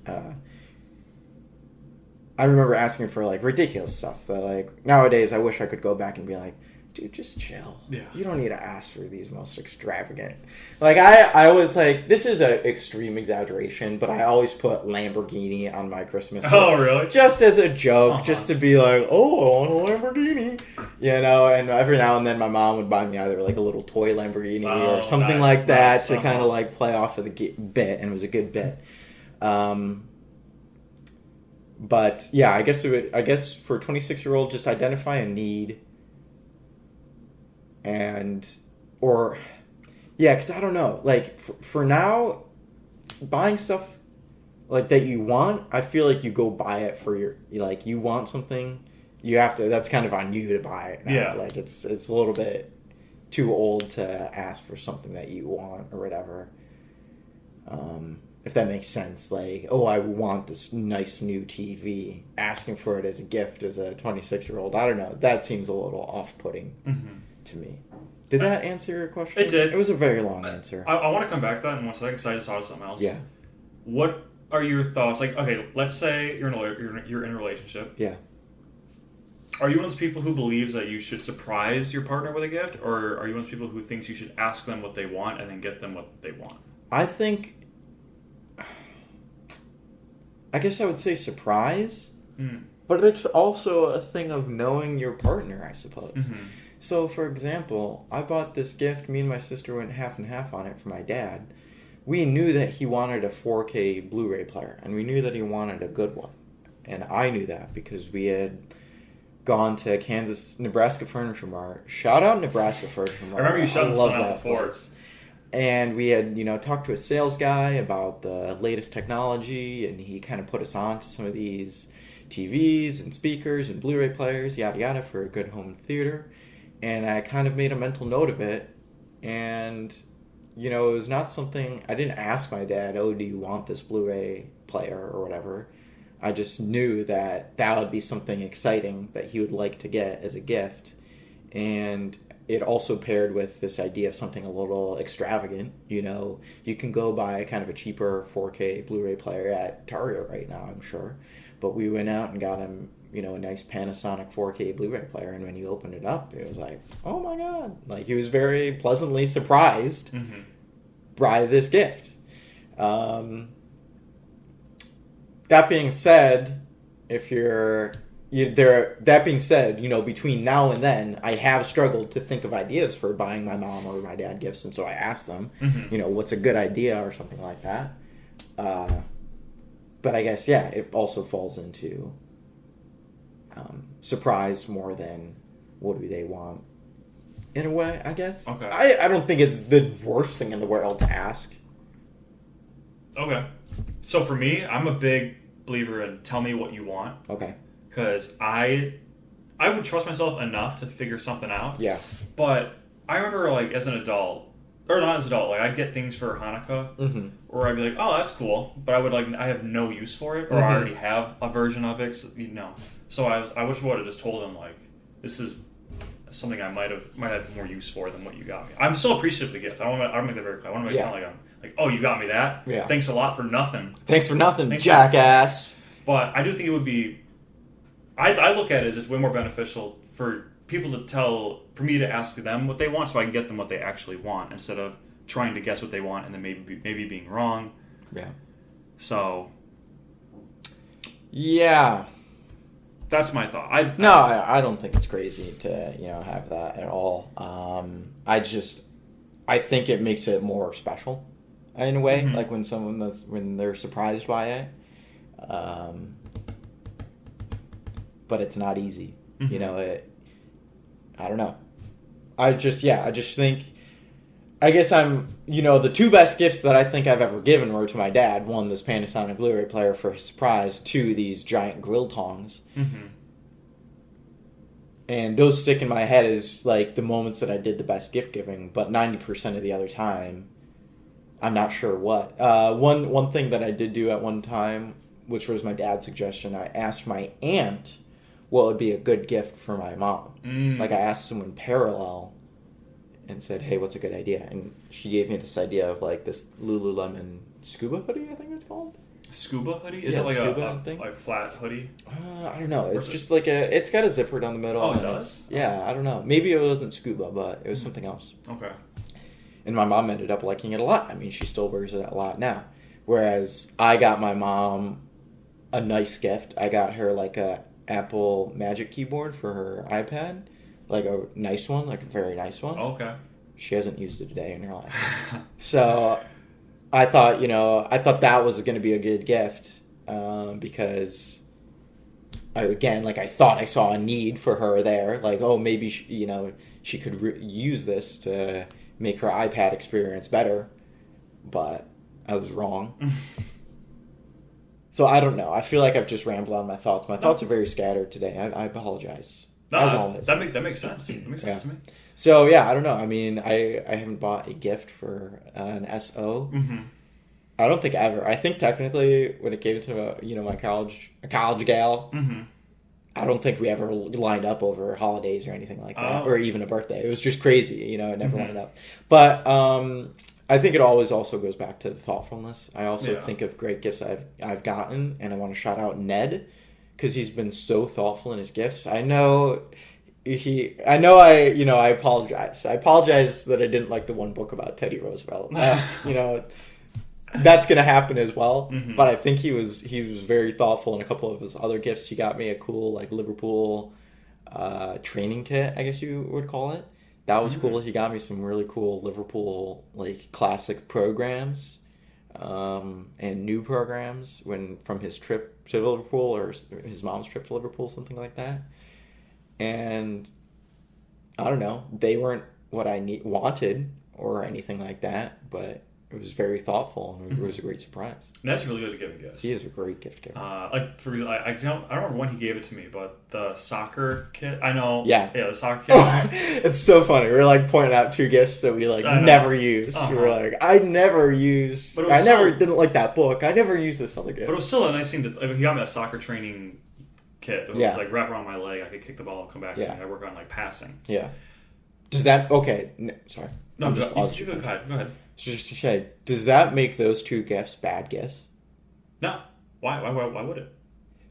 I remember asking for like ridiculous stuff that like nowadays I wish I could go back and be like, dude, just chill. Yeah. You don't need to ask for these most extravagant. Like I was like, this is an extreme exaggeration, but I always put Lamborghini on my Christmas list. Oh really? Just as a joke, just to be like, oh, I want a Lamborghini. You know, and every now and then my mom would buy me either like a little toy Lamborghini or something like that to kind of like play off of the bit, and it was a good bit. But yeah, I guess for a 26-year-old, just identify a need, because I don't know, like for now, buying stuff like that you want, I feel like you go buy it for you want something, you have to. That's kind of on you to buy it now. Yeah, like it's a little bit too old to ask for something that you want or whatever. If that makes sense, like, oh, I want this nice new TV, asking for it as a gift as a 26-year-old, I don't know, that seems a little off-putting to me. Did that answer your question? It did. It was a very long answer. I want to come back to that in 1 second because I just thought of something else. Yeah. What are your thoughts? Like, okay, let's say you're in a relationship. Yeah. Are you one of those people who believes that you should surprise your partner with a gift, or are you one of those people who thinks you should ask them what they want and then get them what they want? I guess I would say surprise, but it's also a thing of knowing your partner, I suppose. So, for example, I bought this gift, me and my sister went half and half on it for my dad. We knew that he wanted a 4K Blu-ray player, and we knew that he wanted a good one. And I knew that because we had gone to Nebraska Furniture Mart. Shout out Nebraska Furniture Mart. I remember you shouting something out before. Place. And we had, talked to a sales guy about the latest technology, and he kind of put us on to some of these TVs and speakers and Blu-ray players, yada yada, for a good home theater. And I kind of made a mental note of it, and, it was not something, I didn't ask my dad, oh, do you want this Blu-ray player or whatever. I just knew that would be something exciting that he would like to get as a gift. And it also paired with this idea of something a little extravagant. You can go buy kind of a cheaper 4K Blu-ray player at Target right now, I'm sure. But we went out and got him, a nice Panasonic 4K Blu-ray player. And when you opened it up, it was like, oh my God. Like, he was very pleasantly surprised by this gift. That being said, that being said, between now and then, I have struggled to think of ideas for buying my mom or my dad gifts, and so I asked them, what's a good idea or something like that. But I guess, yeah, it also falls into surprise more than what do they want, in a way, I guess. Okay. I don't think it's the worst thing in the world to ask. Okay. So for me, I'm a big believer in tell me what you want. Okay. because I would trust myself enough to figure something out. Yeah. But I remember, like, as an adult, or not as an adult, like, I'd get things for Hanukkah, or I'd be like, oh, that's cool, but I would, like, I have no use for it, or I already have a version of it, so, So I wish I would have just told him, like, this is something I might have more use for than what you got me. I'm still appreciative of the gift. I don't make that very clear. I want to make it sound like I'm, like, oh, you got me that? Yeah. Thanks a lot for nothing. Thanks for nothing, jackass. But I do think it would be... I look at it as it's way more beneficial for people for me to ask them what they want so I can get them what they actually want instead of trying to guess what they want and then maybe being wrong. Yeah. So... Yeah. That's my thought. I don't think it's crazy to, have that at all. I think it makes it more special in a way, like when they're surprised by it. But it's not easy. I don't know. I just think, I guess the two best gifts that I think I've ever given were to my dad. One, this Panasonic Blu-ray player for his surprise. Two, these giant grill tongs. And those stick in my head as, like, the moments that I did the best gift giving. But 90% of the other time, I'm not sure what. One thing that I did do at one time, which was my dad's suggestion, I asked my aunt what would be a good gift for my mom. Like, I asked someone parallel and said, hey, what's a good idea? And she gave me this idea of, like, this Lululemon scuba hoodie, I think it's called. Scuba hoodie? Is it like a flat hoodie? I don't know. It's just like it's got a zipper down the middle. Oh, it does? Yeah, I don't know. Maybe it wasn't scuba, but it was something else. Okay. And my mom ended up liking it a lot. I mean, she still wears it a lot now. Whereas I got my mom a nice gift. I got her like a Apple Magic Keyboard for her iPad. Like a nice one, like a very nice one. Okay. She hasn't used it a day in her life. So... I thought that was going to be a good gift because, I thought I saw a need for her there. Like, oh, maybe, she could use this to make her iPad experience better. But I was wrong. So I don't know. I feel like I've just rambled on my thoughts. My thoughts are very scattered today. I apologize. No, that makes sense. That makes sense to me. So, yeah, I don't know. I mean, I haven't bought a gift for an SO. I don't think ever. I think technically when it came to, my a college gal, I don't think we ever lined up over holidays or anything like that, or even a birthday. It was just crazy, it never lined up. But I think it always also goes back to the thoughtfulness. I also think of great gifts I've gotten, and I want to shout out Ned, because he's been so thoughtful in his gifts. I apologize. I apologize that I didn't like the one book about Teddy Roosevelt. That's gonna happen as well. But I think he was very thoughtful in a couple of his other gifts. He got me a cool like Liverpool training kit, I guess you would call it. That was cool. He got me some really cool Liverpool like classic programs and new programs from his trip to Liverpool or his mom's trip to Liverpool, something like that. And I don't know, they weren't what I wanted or anything like that, but it was very thoughtful and it was a great surprise. That's really good to give a gift. He is a great gift giver. Like for example, I don't remember when he gave it to me, but the soccer kit. I know. Yeah, the soccer kit. It's so funny. We were like pointing out two gifts that we like never used. We were like, I never used. I never didn't like that book. I never used this other gift. But it was still a nice thing to. He got me a soccer training kit. It was like wrap around my leg. I could kick the ball and come back. Yeah. I work on like passing. Yeah. Does that sorry? No, go ahead. Just to say, does that make those two gifts bad gifts? No. Why would it?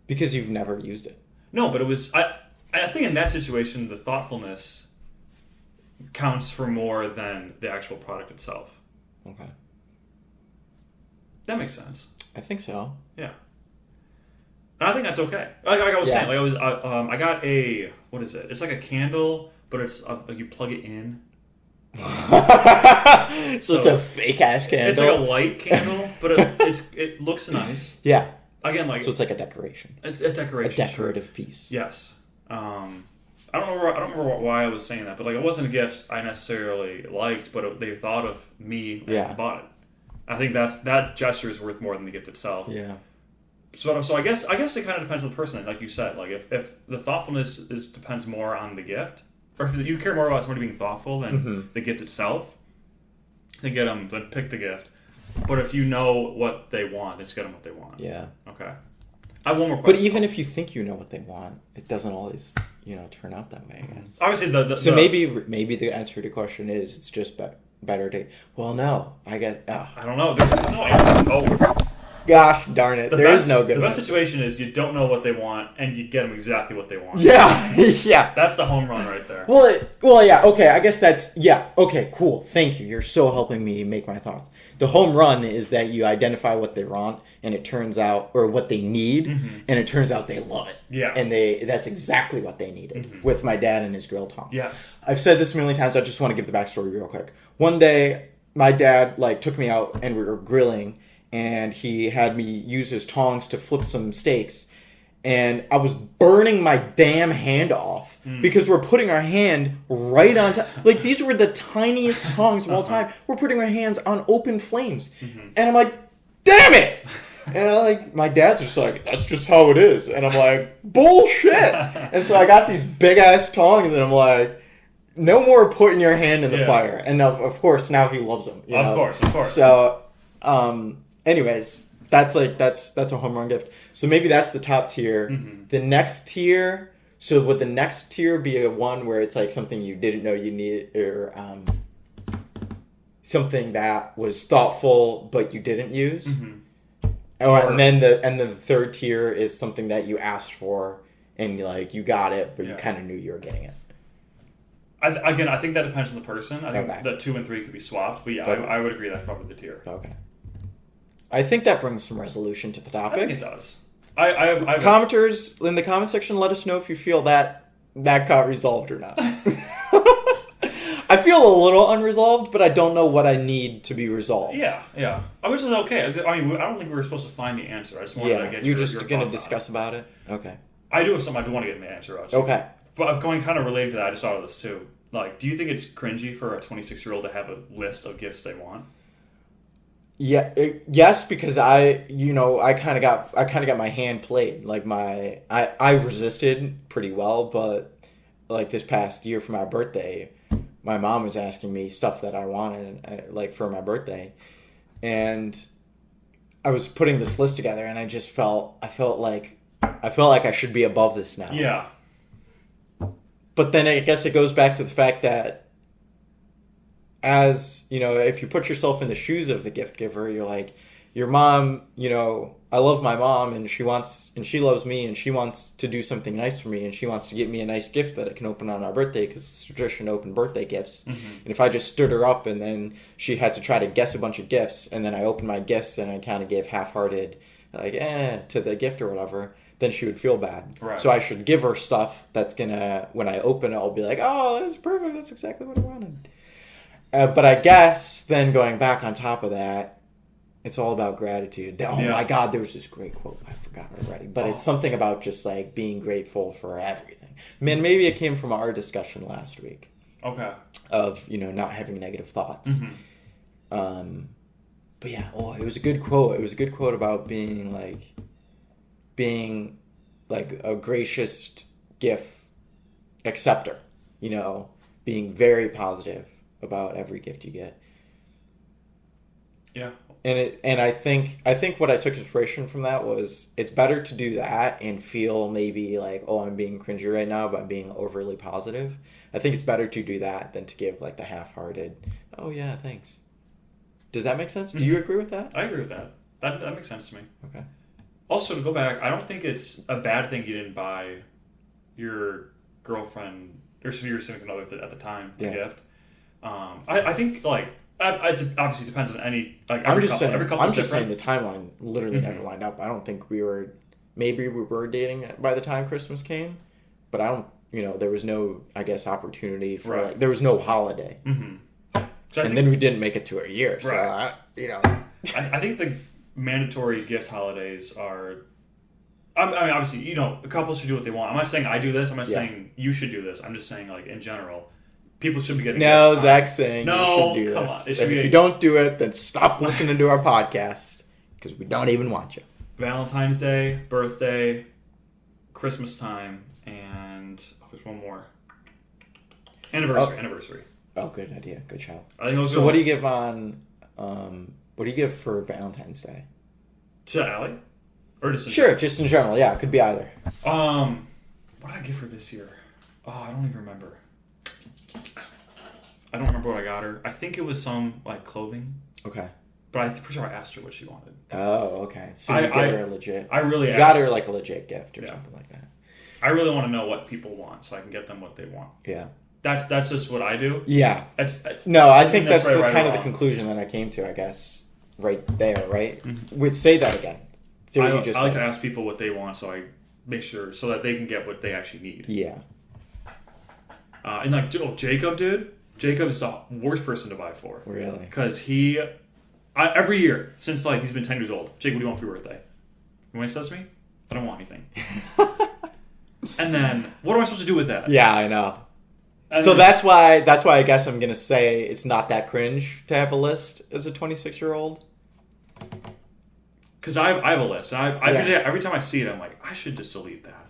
Because you've never used it. No, but it was. I think in that situation, the thoughtfulness counts for more than the actual product itself. Okay. That makes sense. I think so. Yeah. And I think that's okay. Like I was saying, I got a, what is it? It's like a candle, but it's you plug it in. So it's a fake ass candle. It's like a light candle, but it looks nice. Yeah. Again, like so it's like a decoration. It's a decoration. A decorative piece. Yes. I don't remember why I was saying that, but like it wasn't a gift I necessarily liked, but they thought of me and bought it. I think that gesture is worth more than the gift itself. Yeah. So I guess it kind of depends on the person, like you said. Like if the thoughtfulness depends more on the gift, or if you care more about somebody being thoughtful than the gift itself, then get them. Then pick the gift. But if you know what they want, just get them what they want. Yeah. Okay. I have one more question. But even if you think you know what they want, it doesn't always, turn out that way, I guess. Obviously, maybe the answer to the question is it's just better to... Well, no. I don't know. There's no answer. Gosh darn it. There is no good The best situation is you don't know what they want, and you get them exactly what they want. Yeah. Yeah. That's the home run right there. Well, yeah. Okay, I guess that's... Yeah. Okay, cool. Thank you. You're so helping me make my thoughts. The home run is that you identify what they want, and it turns out... Or what they need, and it turns out they love it. Yeah. And that's exactly what they needed with my dad and his grill tongs. Yes. I've said this a million times. I just want to give the backstory real quick. One day, my dad took me out, and we were grilling... And he had me use his tongs to flip some steaks. And I was burning my damn hand off because we're putting our hand right on top. These were the tiniest tongs of all time. We're putting our hands on open flames. And I'm like, damn it! And my dad's just like, that's just how it is. And I'm like, bullshit! And so I got these big-ass tongs and I'm like, no more putting your hand in the fire. And of course, now he loves them. Of course. So, anyways, that's a home run gift. So maybe that's the top tier. The next tier. So would the next tier be a one where it's something you didn't know you needed, or something that was thoughtful but you didn't use? And then the third tier is something that you asked for and you got it, but you kind of knew you were getting it. I think that depends on the person. I think that 2 and 3 could be swapped, but I would agree that's probably the tier. Okay. I think that brings some resolution to the topic. I think it does. I have Commenters in the comment section, let us know if you feel that got resolved or not. I feel a little unresolved, but I don't know what I need to be resolved. Yeah. I wish it was okay. I don't think we were supposed to find the answer. I just wanted to get you're just going to discuss about it? Okay. I do have something I do want to get an answer on. Okay. But going kind of related to that, I just thought of this too. Do you think it's cringy for a 26-year-old to have a list of gifts they want? Yeah, yes, because I kind of got my hand played. I resisted pretty well, but this past year for my birthday, my mom was asking me stuff that I wanted for my birthday, and I was putting this list together, and I felt like I should be above this now. Yeah. But then I guess it goes back to the fact that, as if you put yourself in the shoes of the gift giver, you're like, your mom, I love my mom and she loves me and she wants to do something nice for me and she wants to get me a nice gift that I can open on our birthday because it's tradition to open birthday gifts. And if I just stood her up and then she had to try to guess a bunch of gifts and then I opened my gifts and I kind of gave half-hearted to the gift or whatever, then she would feel bad. Right. So I should give her stuff that's gonna, when I open it, I'll be like, oh, that's perfect. That's exactly what I wanted. But I guess then going back on top of that, it's all about gratitude. My God, there was this great quote. I forgot it already. But it's something about just being grateful for everything. Man, maybe it came from our discussion last week. Okay. Of, not having negative thoughts. But yeah, it was a good quote. It was a good quote about being a gracious gift acceptor. Being very positive about every gift you get. Yeah. And I think what I took inspiration from that was it's better to do that and feel maybe I'm being cringy right now by being overly positive. I think it's better to do that than to give the half-hearted, oh yeah, thanks. Does that make sense? Do you agree with that? I agree with that. That makes sense to me. Okay. Also, to go back, I don't think it's a bad thing you didn't buy your girlfriend or your significant other at the time a gift. I think it obviously depends on any every couple. I'm just saying the timeline literally never lined up. I don't think we were dating by the time Christmas came, but I don't. There was no opportunity for there was no holiday, so then we didn't make it to a year. Right. So I think the mandatory gift holidays are. I mean, obviously, couples should do what they want. I'm not saying I do this. I'm not saying you should do this. I'm just saying, in general, people should be getting gifts. Zach's saying you should do come this. on. If you don't do it, then stop listening to our podcast because we don't even want you. Valentine's Day, birthday, Christmas time, and there's one more. Anniversary. Oh, good idea. Good shout. I think those So what do you give on? What do you give for Valentine's Day? To Allie? Or just Sure, just in general. Yeah, it could be either. What did I give her this year? Oh, I don't even remember. I don't remember what I got her. I think it was some like clothing. Okay. But I'm pretty sure I asked her what she wanted. Oh, okay. So you got her a legit. I really got her like a legit gift or something like that. I really want to know what people want so I can get them what they want. Yeah. That's just what I do. Yeah. I think that's the conclusion that I came to, I guess, right there, right? Mm-hmm. Say that again. Say what you just said. I like to ask people what they want so I make sure so that they can get what they actually need. Yeah. And like, Jacob, dude. Jacob's the worst person to buy for. Really? Because every year, since like he's been 10 years old, Jake, what do you want for your birthday? When he says to me, I don't want anything. And then, what am I supposed to do with that? Yeah, I know. So that's why I guess I'm going to say it's not that cringe to have a list as a 26-year-old. Because I have a list. Every time I see it, I'm like, I should just delete that.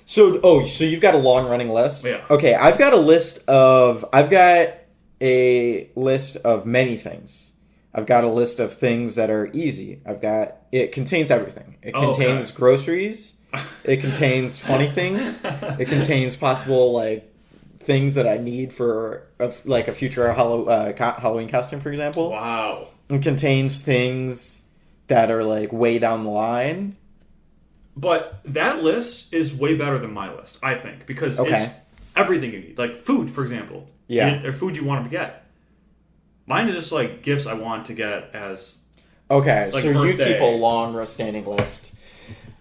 So you've got a long-running list? Yeah. Okay, I've got a list of many things. I've got a list of things that are easy. It contains everything. It contains groceries. It contains funny things. It contains possible, like, things that I need for, a future Halloween costume, for example. Wow. It contains things that are, like, way down the line. But that list is way better than my list, I think, because it's everything you need. Like food, for example. Yeah. Or food you want to get. Mine is just like gifts I want to get as okay, like so birthday. You keep a long standing list.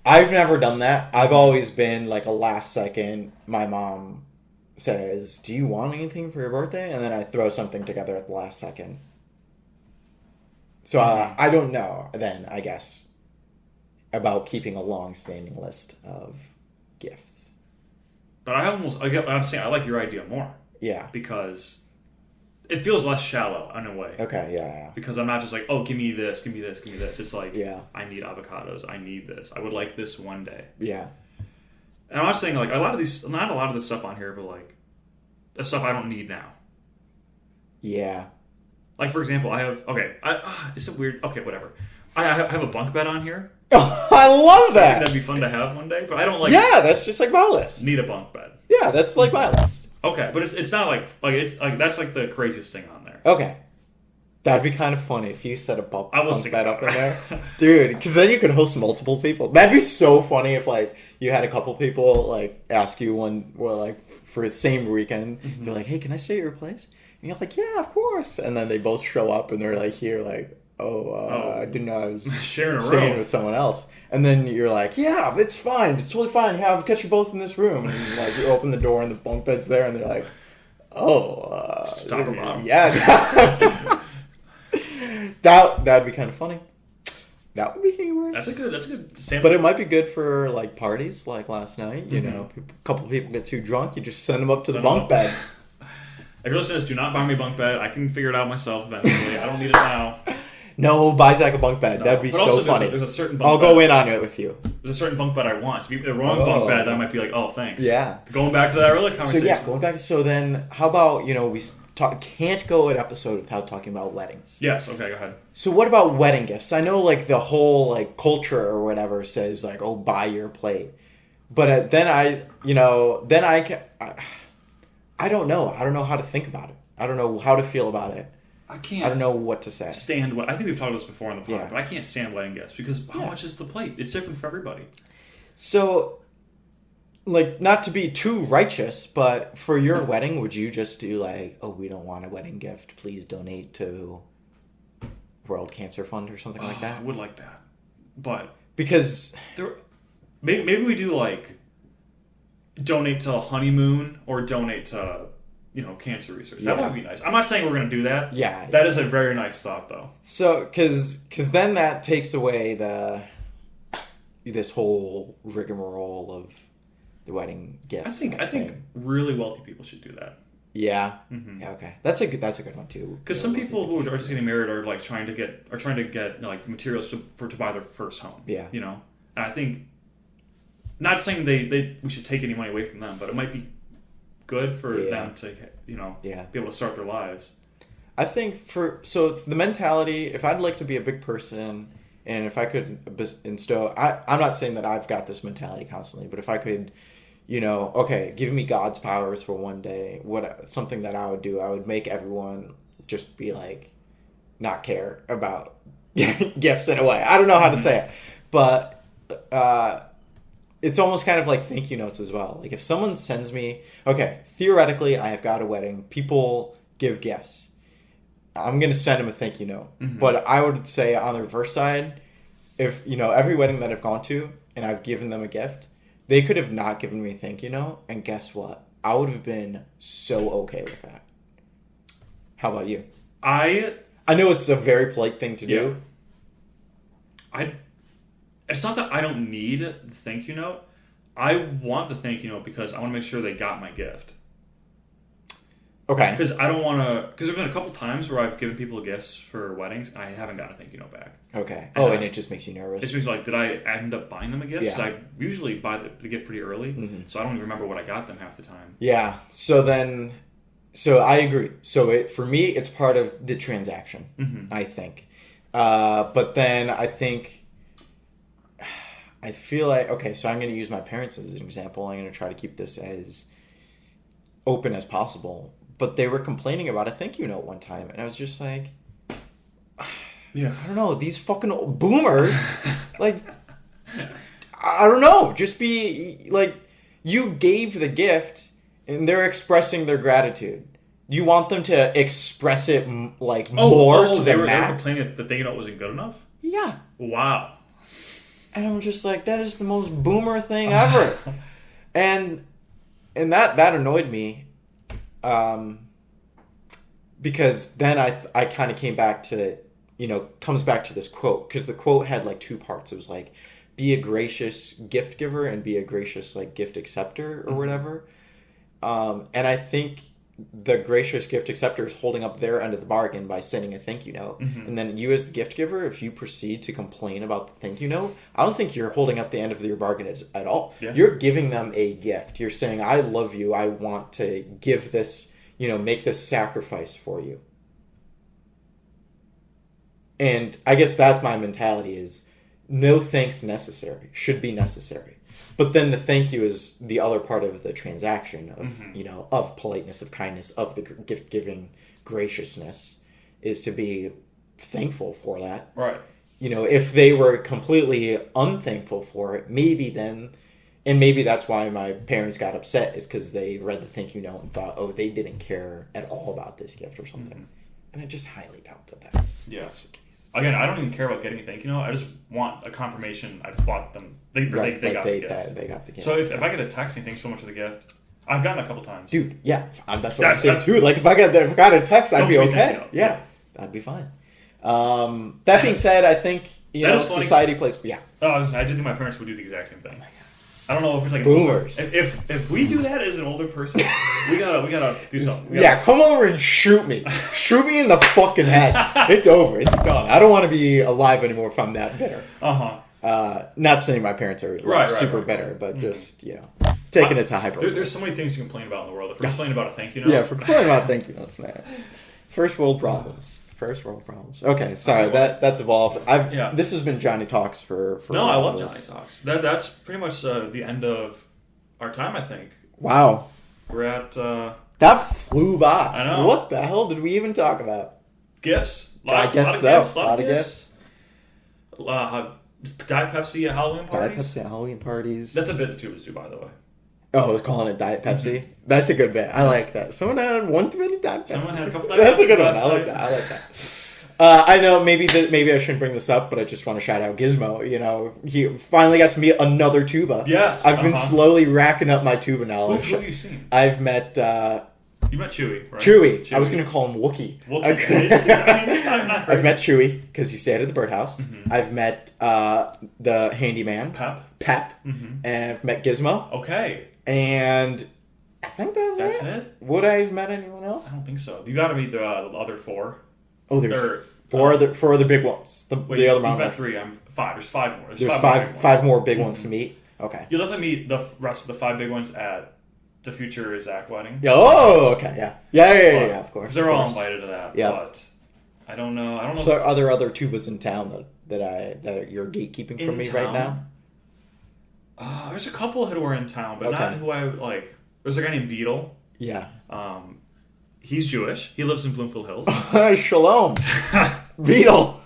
I've never done that. I've always been like a last second. My mom says, "Do you want anything for your birthday?" And then I throw something together at the last second. So I don't know then, I guess, about keeping a long-standing list of gifts. But I'm saying I like your idea more. Yeah. Because it feels less shallow in a way. Okay, yeah. Because I'm not just like, oh, give me this, give me this, give me this. It's like, I need avocados. I need this. I would like this one day. Yeah. And I'm not saying like not a lot of this stuff on here, but like the stuff I don't need now. Yeah. Like for example, I have is it weird? Okay, whatever. I have a bunk bed on here. Oh, I love that. I think that'd be fun to have one day, but I don't like. Yeah, that's just like my list. Need a bunk bed. Yeah, that's like my list. Okay, but it's not like it's like that's like the craziest thing on there. Okay, that'd be kind of funny if you set a bunk bed up in there, dude. Because then you could host multiple people. That'd be so funny if like you had a couple people like ask you for the same weekend. Mm-hmm. They're like, "Hey, can I stay at your place?" And you're like, "Yeah, of course." And then they both show up and they're like, "Here, like." I didn't know I was staying with someone else. And then you're like, yeah, it's fine. It's totally fine. Yeah, I'll catch you both in this room. And like you open the door and the bunk bed's there and they're like, top or bottom. Yeah. That'd be kind of funny. That would be humorous. That's a good sample. But it might be good for like parties like last night. You know, a couple of people get too drunk. You just send them up to the bunk bed. If you're listening to this, do not buy me a bunk bed. I can figure it out myself eventually. I don't need it now. No, buy Zach a bunk bed. No. That'd be so funny. There's a certain bunk I'll go in on it with you. There's a certain bunk bed I want. So if you the wrong bunk bed, I might be like, oh, thanks. Yeah. Going back to that earlier conversation. So then, how about, we can't go an episode without talking about weddings. Yes, okay, go ahead. So what about wedding gifts? I know, like, the whole, like, culture or whatever says, like, oh, buy your plate. But then I don't know. I don't know how to think about it. I don't know how to feel about it. I don't know what to say. I think we've talked about this before on the pod, but I can't stand wedding gifts because how much is the plate? It's different for everybody. So, like, not to be too righteous, but for your wedding, would you just do like, oh, we don't want a wedding gift. Please donate to World Cancer Fund or something like that? I would like that. But because maybe we do like donate to Honeymoon or donate to cancer research. That would be nice. I'm not saying we're going to do that. Yeah. That is a very nice thought, though. So, because then that takes away this whole rigmarole of the wedding gifts. I think really wealthy people should do that. Yeah. Mm-hmm. Yeah. Okay. That's a good one too. Because some people who are just getting married are like trying to get like materials to buy their first home. Yeah. And I think, not saying we should take any money away from them, but it might be good for them to, be able to start their lives. I think so the mentality, if I'd like to be a big person, and if I could instill, I'm not saying that I've got this mentality constantly, but if I could, okay, give me God's powers for one day, something that I would do, I would make everyone just be like, not care about gifts in a way. I don't know how to say it, but it's almost kind of like thank you notes as well. Like if someone sends me, okay, theoretically I have got a wedding, people give gifts. I'm going to send them a thank you note. Mm-hmm. But I would say on the reverse side, if, every wedding that I've gone to and I've given them a gift, they could have not given me a thank you note. And guess what? I would have been so okay with that. How about you? I know it's a very polite thing to do. It's not that I don't need the thank you note. I want the thank you note because I want to make sure they got my gift. Okay. Because I don't want to... Because there's been a couple times where I've given people gifts for weddings and I haven't gotten a thank you note back. Okay. And it just makes you nervous. It's just like, did I end up buying them a gift? Because I usually buy the gift pretty early, so I don't even remember what I got them half the time. Yeah. So I agree. So for me, it's part of the transaction, I think. But then I think... I feel like... Okay, so I'm going to use my parents as an example. I'm going to try to keep this as open as possible. But they were complaining about a thank you note one time. And I was just like, I don't know. These fucking old boomers, like, I don't know. Just be, like, you gave the gift and they're expressing their gratitude. Do you want them to express it, like, more to their max? They were complaining that the thank you note wasn't good enough? Yeah. Wow. And I'm just like, that is the most boomer thing ever. and that annoyed me. Because then I kind of came back to, comes back to this quote. Because the quote had, like, two parts. It was, like, be a gracious gift giver and be a gracious, like, gift acceptor or whatever. And I think the gracious gift acceptor is holding up their end of the bargain by sending a thank you note. And then you as the gift giver, if you proceed to complain about the thank you note, I don't think you're holding up the end of your bargain at all. Yeah. You're giving them a gift. You're saying, I love you. I want to give this, make this sacrifice for you. And I guess that's my mentality is no thanks necessary. Should be necessary. But then the thank you is the other part of the transaction of, of politeness, of kindness, of the gift-giving graciousness is to be thankful for that. Right. If they were completely unthankful for it, maybe then, and maybe that's why my parents got upset is because they read the thank you note and thought, oh, they didn't care at all about this gift or something. And I just highly doubt that's the case. Again, I don't even care about getting a thank you note. I just want a confirmation I bought them. They got the gift. They got the gift. So if I get a text saying thanks so much for the gift, I've gotten a couple times. Dude, yeah. That's what I'm saying too. Like if I got a text, I'd be okay. Yeah, that'd be fine. That being said, I think, society plays... Yeah. Oh, I did think my parents would do the exact same thing. I don't know if it's like boomers. If we do that as an older person, we gotta do something. Come over and shoot me. Shoot me in the fucking head. It's over. It's done. I don't want to be alive anymore if I'm that bitter. Not saying my parents are super bitter, but just taking it to hyperbole. There's so many things to complain about in the world. If we're complaining about a thank you note, if we're complaining about thank you notes, man. First world problems. Okay, sorry, that devolved. This has been Johnny Talks for No, I love Johnny Talks. That's pretty much the end of our time, I think. Wow. We're at that flew by. I know. What the hell did we even talk about? Gifts. I guess so. A lot of gifts. Diet Pepsi at Halloween parties. That's a bit the tubas do, by the way. Oh, I was calling it Diet Pepsi? That's a good bit. I like that. Someone had one too many Diet Pepsi. Someone had a couple Diet That's a good one. I like that. I know maybe I shouldn't bring this up, but I just want to shout out Gizmo. He finally got to meet another tuba. Yes. I've been slowly racking up my tuba knowledge. Who have you seen? I've met... You met Chewy, right? Chewy. I was going to call him Wookie. Not I've met Chewy because he stayed at the birdhouse. I've met the handyman. Pep. And I've met Gizmo. Okay. And I think that's it. Would I have met anyone else? I don't think so. You got to meet the other four. Oh, there's four other big ones. The other mountain. You've got 3. I'm 5. There's 5 more. There's five more big ones to meet. Okay. You'll definitely meet the rest of the 5 big ones at the future Zach wedding. Oh, okay, yeah. Of course. They're all invited to that. Yeah. But I don't know. So are there other tubas in town that you're gatekeeping from me right now? There's a couple who are in town, but not who I like. There's a guy named Beetle. Yeah. He's Jewish. He lives in Bloomfield Hills. Shalom, Beetle.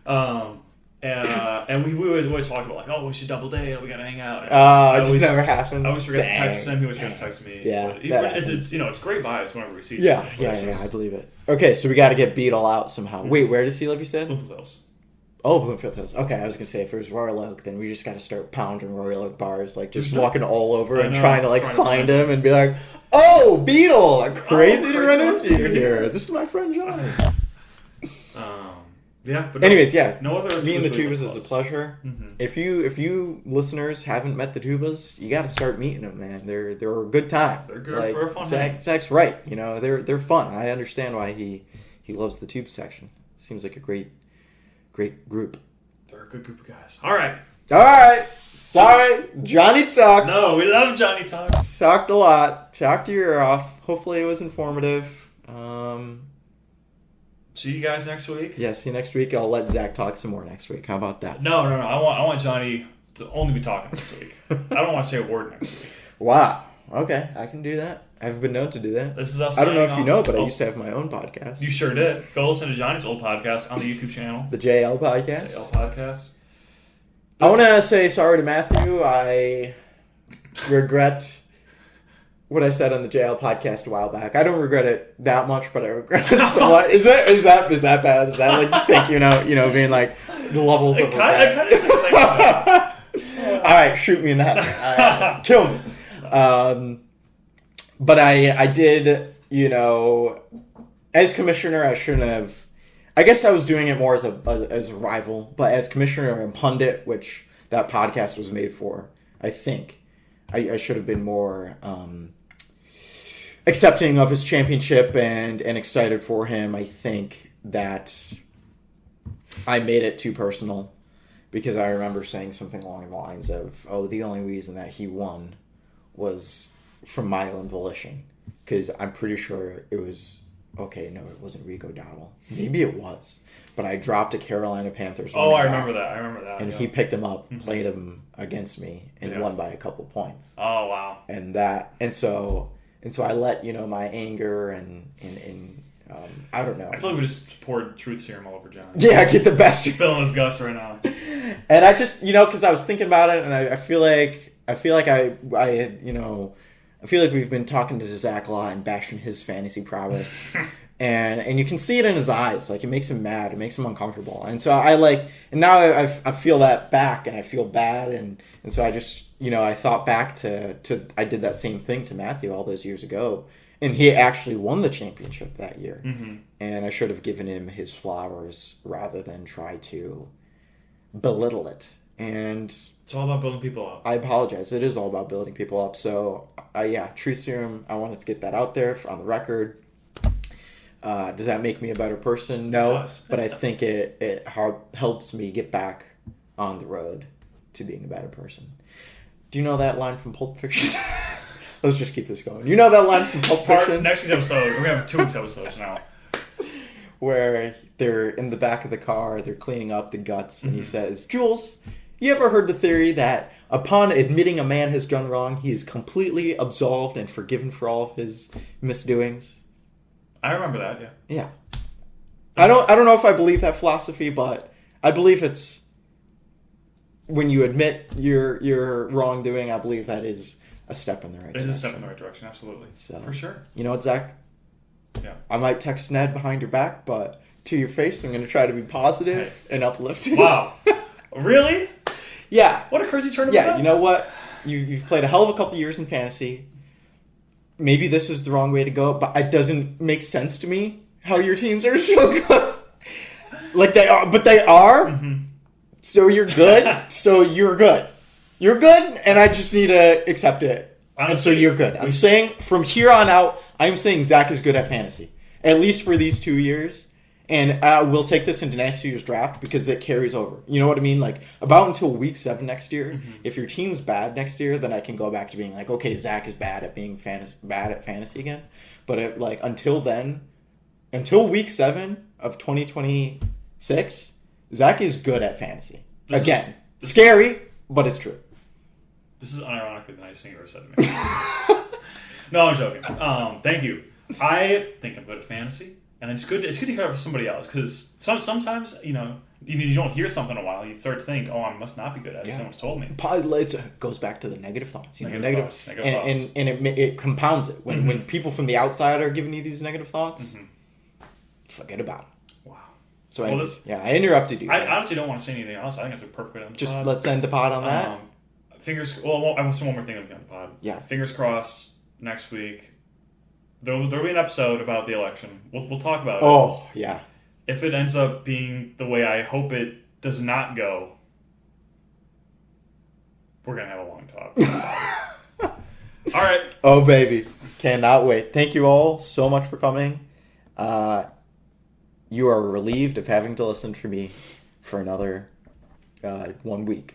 And we always talked about like, oh, we should double date. We gotta hang out. It just never happens. I always forget to text him. He always forgets to text me. Yeah, it's great vibes whenever we see each other. other. Yeah, I believe it. Okay, so we got to get Beetle out somehow. Wait, where does he live? You said Bloomfield Hills. Oh, Bloomfield Hills. Okay, I was gonna say if it was Royal Oak, then we just got to start pounding Royal Oak bars, like just walking all over and trying to find him and be like, "Oh, Beetle! I'm crazy to run into you here. This is my friend Johnny." Yeah. But anyways, no other. Meeting the Tubas is a pleasure. Mm-hmm. If you listeners haven't met the Tubas, you got to start meeting them, man. They're a good time. They're good for a fun night. Zach's right. They're fun. I understand why he loves the Tube section. Seems like a great group. They're a good group of guys. All right. Sorry, Johnny talks. No, we love Johnny talks. Talked a lot. Talked your ear off. Hopefully, it was informative. See you guys next week. Yeah, see you next week. I'll let Zach talk some more next week. How about that? No. I want Johnny to only be talking next week. I don't want to say a word next week. Wow. Okay, I can do that. I've been known to do that. This is us. I don't know if you know, but I used to have my own podcast. You sure did. Go listen to Johnny's old podcast on the YouTube channel. The JL podcast. JL podcast. I want to say sorry to Matthew. I regret what I said on the JL podcast a while back. I don't regret it that much, but I regret it somewhat. Is that bad? Is that like you think being like the levels of regret? I kind of think All right, shoot me in the head. Kill me. But I did, as commissioner, I shouldn't have. I guess I was doing it more as a rival, but as commissioner and pundit, which that podcast was made for, I think I should have been more accepting of his championship and excited for him. I think that I made it too personal because I remember saying something along the lines of, the only reason that he won was from my own volition. Because I'm pretty sure it was... Okay, no, it wasn't Rico Dowdle. Maybe it was. But I dropped a Carolina Panthers. Oh, I remember that. And he picked him up, played him against me, and won by a couple points. Oh, wow. And so I let, my anger and I don't know. I feel like we just poured truth serum all over John. Yeah, get the best. He's spilling his guts right now. And I just, because I was thinking about it, and I feel like I had, I feel like we've been talking to Zach a lot and bashing his fantasy prowess. and you can see it in his eyes. Like, it makes him mad. It makes him uncomfortable. And so and now I feel that back, and I feel bad. And so I just, I thought back to I did that same thing to Matthew all those years ago. And he actually won the championship that year. Mm-hmm. And I should have given him his flowers rather than try to belittle it. And... It's all about building people up. I apologize. It is all about building people up. So, truth serum. I wanted to get that out there on the record. Does that make me a better person? No. But I think it helps me get back on the road to being a better person. Do you know that line from Pulp Fiction? Let's just keep this going. You know that line from Pulp Fiction? Next week's episode. We're going to have 2 weeks episodes now. Where they're in the back of the car. They're cleaning up the guts. And he says, Jules... You ever heard the theory that upon admitting a man has done wrong, he is completely absolved and forgiven for all of his misdoings? I remember that, yeah. Yeah. I don't know if I believe that philosophy, but I believe it's when you admit your wrongdoing, I believe that is a step in the right direction. It is a step in the right direction, absolutely. So, for sure. You know what, Zach? Yeah. I might text Ned behind your back, but to your face, I'm going to try to be positive and uplifting. Wow. Really? Yeah. What a crazy turn of events. You know what? You've played a hell of a couple years in fantasy. Maybe this is the wrong way to go, but it doesn't make sense to me how your teams are so good. Like they are, but they are. Mm-hmm. So you're good. So you're good. You're good, and I just need to accept it. Honestly, and so you're good. I'm saying from here on out, I'm saying Zach is good at fantasy. at least for these 2 years. And we'll take this into next year's draft because it carries over. You know what I mean? Like, about until week 7 next year, if your team's bad next year, then I can go back to being like, okay, Zach is bad at being bad at fantasy again. But until then, until week 7 of 2026, Zach is good at fantasy. Again, scary, but it's true. This is unironically the nicest thing you ever said to me. No, I'm joking. Thank you. I think I'm good at fantasy. And it's good to hear it from somebody else because sometimes, you don't hear something in a while. You start to think, oh, I must not be good at it. Yeah. Someone's told me. It goes back to the negative thoughts. Negative thoughts. And it compounds it. When people from the outside are giving you these negative thoughts, forget about it. Wow. So I interrupted you. I honestly don't want to say anything else. I think it's a perfect way to end the pod. Let's end the pod on that. I want some one more thing to be on the pod. Yeah. Fingers crossed next week. There'll be an episode about the election. We'll talk about it. Oh, yeah. If it ends up being the way I hope it does not go, we're going to have a long talk. All right. Oh, baby. Cannot wait. Thank you all so much for coming. You are relieved of having to listen to me for another 1 week.